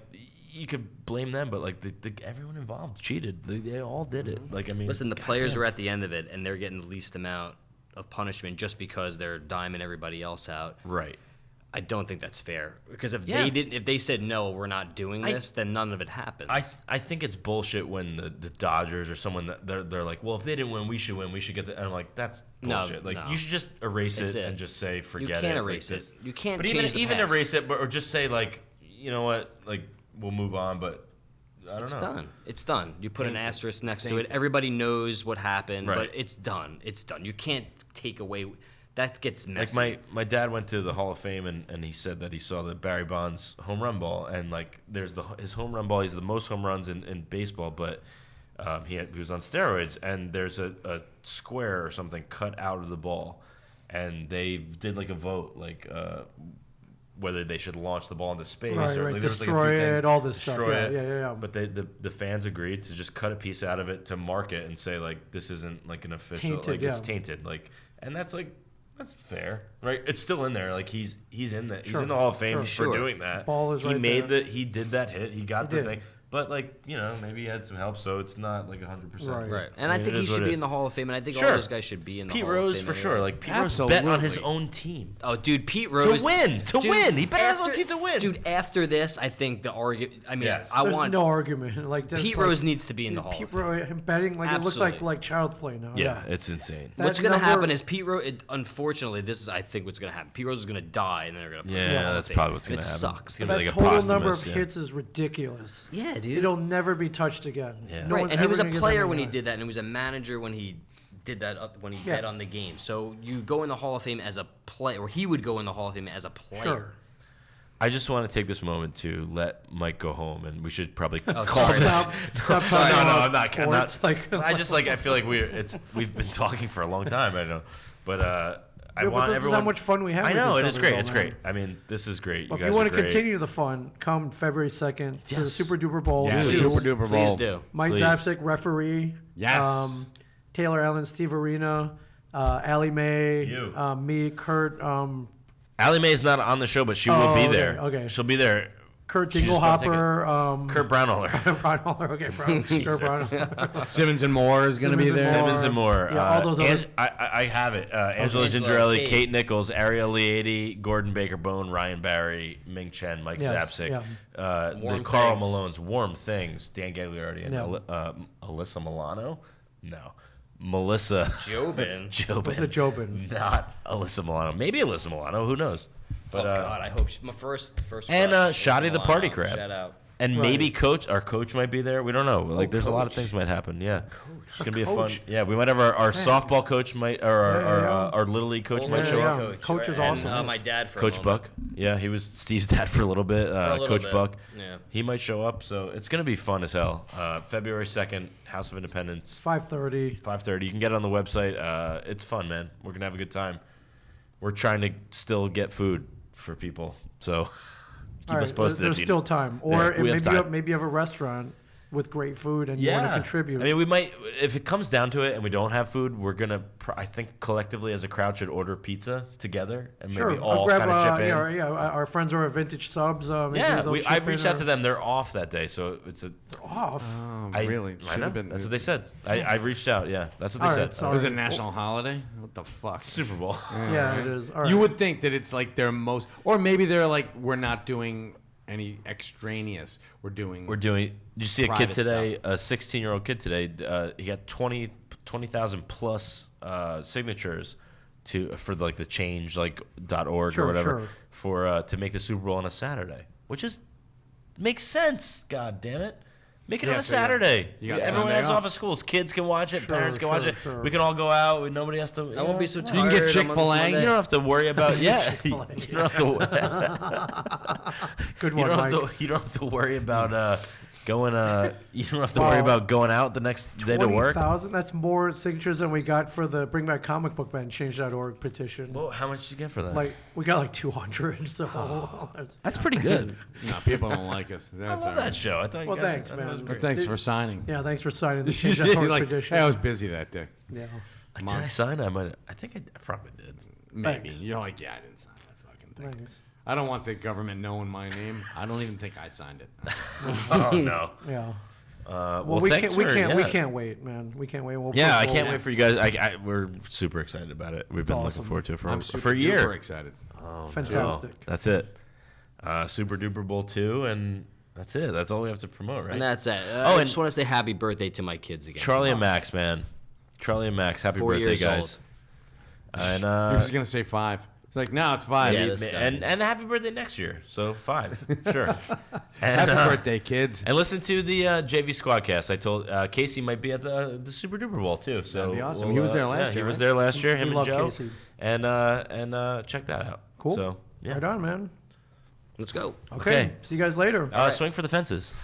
you could blame them, but like everyone involved cheated. They all did it. Like I mean, Listen, the players are at the end of it, and they're getting the least amount of punishment just because they're diming everybody else out. right. I don't think that's fair because if Yeah. if they said no, we're not doing this, then none of it happens. I think it's bullshit when the Dodgers or someone that they're like, well, if they didn't win, we should win. We should get the. And I'm like, that's No, bullshit. Like no. you should just erase It's it it. and just say forget it. you can't Like, erase this- it. You can't But change even the past. erase it, or just say like, you know what, like we'll move on. But I don't It's know. done. It's done. You put an Tainted. asterisk next It's to it. tainted. Everybody knows what happened, Right. but it's done. It's done. You can't take away. That gets messy. Like my dad went to the Hall of Fame and he said that he saw the Barry Bonds home run ball and like there's his home run ball. He's the most home runs in baseball, but he was on steroids and there's a square or something cut out of the ball, and they did like a vote like whether they should launch the ball into space Right, or right. like, there was, like, a Destroy few things. it, all this stuff. Destroy Yeah, it. yeah. But the fans agreed to just cut a piece out of it to mark it and say like this isn't like an official Tainted, like it's yeah. tainted like, and that's like that's fair, right? It's still in there. Like he's in that. He's Sure, in the Hall of Fame sure. for doing that. Ball is he right made there. he did that hit. He got He the did. thing. But like maybe he had some help, so it's not like 100%. Right. right. And I mean, think it he is what should it be is. in the Hall of Fame, and I think Sure. all those guys should be in the Pete Hall Rose of for Fame. sure. anyway. Like Pete Rose bet on his Absolutely. own team. Oh, dude, Pete Rose To win. He bet on his own team to win. Dude, after this, I think the argument. I mean, Yes. I There's want no argument. Like that's Pete like, Rose needs to be in the Hall. Pete of Fame. Rose him betting like it looks Absolutely. like child's play now. Yeah, it's insane. That What's going to number- happen is Pete Rose. Unfortunately, this is I think what's going to happen. Pete Rose is going to die, and then they're going to put him in the Yeah, Hall of that's Fame. probably what's gonna It happen. sucks. It's gonna be that like a total number of posthumous, yeah. hits is ridiculous. Yeah, dude. It'll never be touched again. Yeah. No Right, one's and he ever was a gonna get that player many when he hits. did that, and he was a manager when he did that when he Yeah. bet on the game. So you go in the Hall of Fame as a player, or he would go in the Hall of Fame as a player. Sure. I just want to take this moment to let Mike go home, and we should probably call sorry. this. Stop No, talking no, about I'm not. I'm not. sports, like- I just like. I feel like we've been talking for a long time. I know, but I Yeah, want but this everyone. is how much fun we have. I with know each it is other, great. though, It's man. great. I mean, this is great. But you if you guys want are to great. continue the fun, come February 2nd to the Yes. Super Duper Bowl. Yeah, Please. Super Duper Bowl. Please do. Mike Please. Zapcic, referee. Yes. Taylor Allen, Steve Arena, Allie Mae, You. me, Kurt, Allie Mae is not on the show, but she will be okay, there. okay. She'll be there. Kurt She's just about to take Dinglehopper, Kurt Brownholler. Brownholler. Okay, Kurt Jesus. Brownholler. Simmons and Moore is going to be Simmons and there. Moore. Simmons and more. Yeah, all those other- I have it. Angela Angela, Gingerelli, Kate. Kate Nichols, Ariel Liady, Gordon Baker Bone, Ryan Barry, Ming Chen, Mike Yes, Zapcic, yeah. the Warm Carl Things. Malone's Warm Things, Dan Gagliardi, and Yeah. Alyssa Milano? No. Melissa Jobin. Jobin. What's a Jobin? Not Alyssa Milano. Maybe Alyssa Milano. Who knows? But, oh God, I hope my first. and crush, Shotty Alyssa the Party Milano. Crab. Shout out. And Right. maybe our coach might be there. We don't know. Like, there's a lot of coach. things might happen. Yeah, it's gonna be a fun. Coach. Yeah, we might have our softball coach might, or our little league coach might show yeah. up. Coach is and, awesome. my dad for Coach a moment. Buck. Yeah, he was Steve's dad for a little bit. a little Coach bit. Buck. Yeah. He might show up. So it's gonna be fun as hell. February 2nd, House of Independence, 5:30. 5:30. You can get it on the website. It's fun, man. We're gonna have a good time. We're trying to still get food for people. So keep All us right, posted. there's if you- still time. Or Yeah, we maybe have time. maybe you have a restaurant with great food and you want to contribute. I mean, we might, if it comes down to it and we don't have food, we're going to, I think collectively as a crowd should order pizza together and sure, maybe I'll all grab kind of chip in. our friends are at Vintage Subs. Maybe Yeah, they'll I chip reached in out to them. They're off that day, so it's a. Off. Oh, I really? I Should know. have been. That's what they said. I reached out. Yeah, that's what they All said. right, sorry. Was it a national holiday? What the fuck? Super Bowl. Yeah, it is. All right. You would think that it's like their most, or maybe they're like, we're not doing any extraneous. We're doing. Did you see a kid Private today? A 16-year-old kid today. He got 20,000 plus signatures for like the change .org Sure, or whatever sure. for to make the Super Bowl on a Saturday, which is makes sense. God damn it. Make it Yeah, on a so you got- Saturday. you got Everyone Sunday has off. off of schools. Kids can watch it. Sure, Parents can watch sure, it. sure. We can all go out. Nobody has to. I won't be so You tired. can get on Chick-fil-A. You Monday. don't have to worry about. Yeah. You don't have to. Good You one, don't Mike. have to. You don't have to worry about going. You don't have to worry Wow. about going out the next day to work. 20,000. That's more signatures than we got for the Bring Back Comic Book Man Change.org petition. Well, how much did you get for that? Like we got like 200. So That's pretty good. No, people don't like us. I That's love that show. I thought. Well, you guys, thanks, I thought it was man. great. Thanks for signing. yeah, thanks for signing the He's Change.org like, petition. hey, I was busy that day. Yeah. Did I sign? I think I probably did. Maybe. Thanks. You're like, yeah, I didn't sign that fucking thing. Thanks. I don't want the government knowing my name. I don't even think I signed it. Oh no. Yeah. Well, Well, we thanks can't. We for- can't wait, man. We can't wait. Yeah, I we'll- can't wait for you guys. We're super excited about it. We've been looking awesome. forward to it for I'm a super year. duper excited. Fantastic. That's it. Super Duper Bowl II, and that's it. That's all we have to promote, right? And that's it. Oh, I and- just want to say happy birthday to my kids again. Charlie and Max, man. Charlie and Max, happy 4 birthday, years guys. And He was gonna say 5. It's like, no, it's 5. Yeah, this guy. and happy birthday next year. So 5, sure. And, Happy birthday, kids. And listen to the JV Squadcast. I told Casey might be at the Super Duper Bowl too. So That'd be awesome. He was there last yeah, year, He was right? there last year. We Him and love Joe. Casey. And check that out. Cool. So yeah. Right on, man. Let's go. Okay. Okay. See you guys later. Swing for the fences.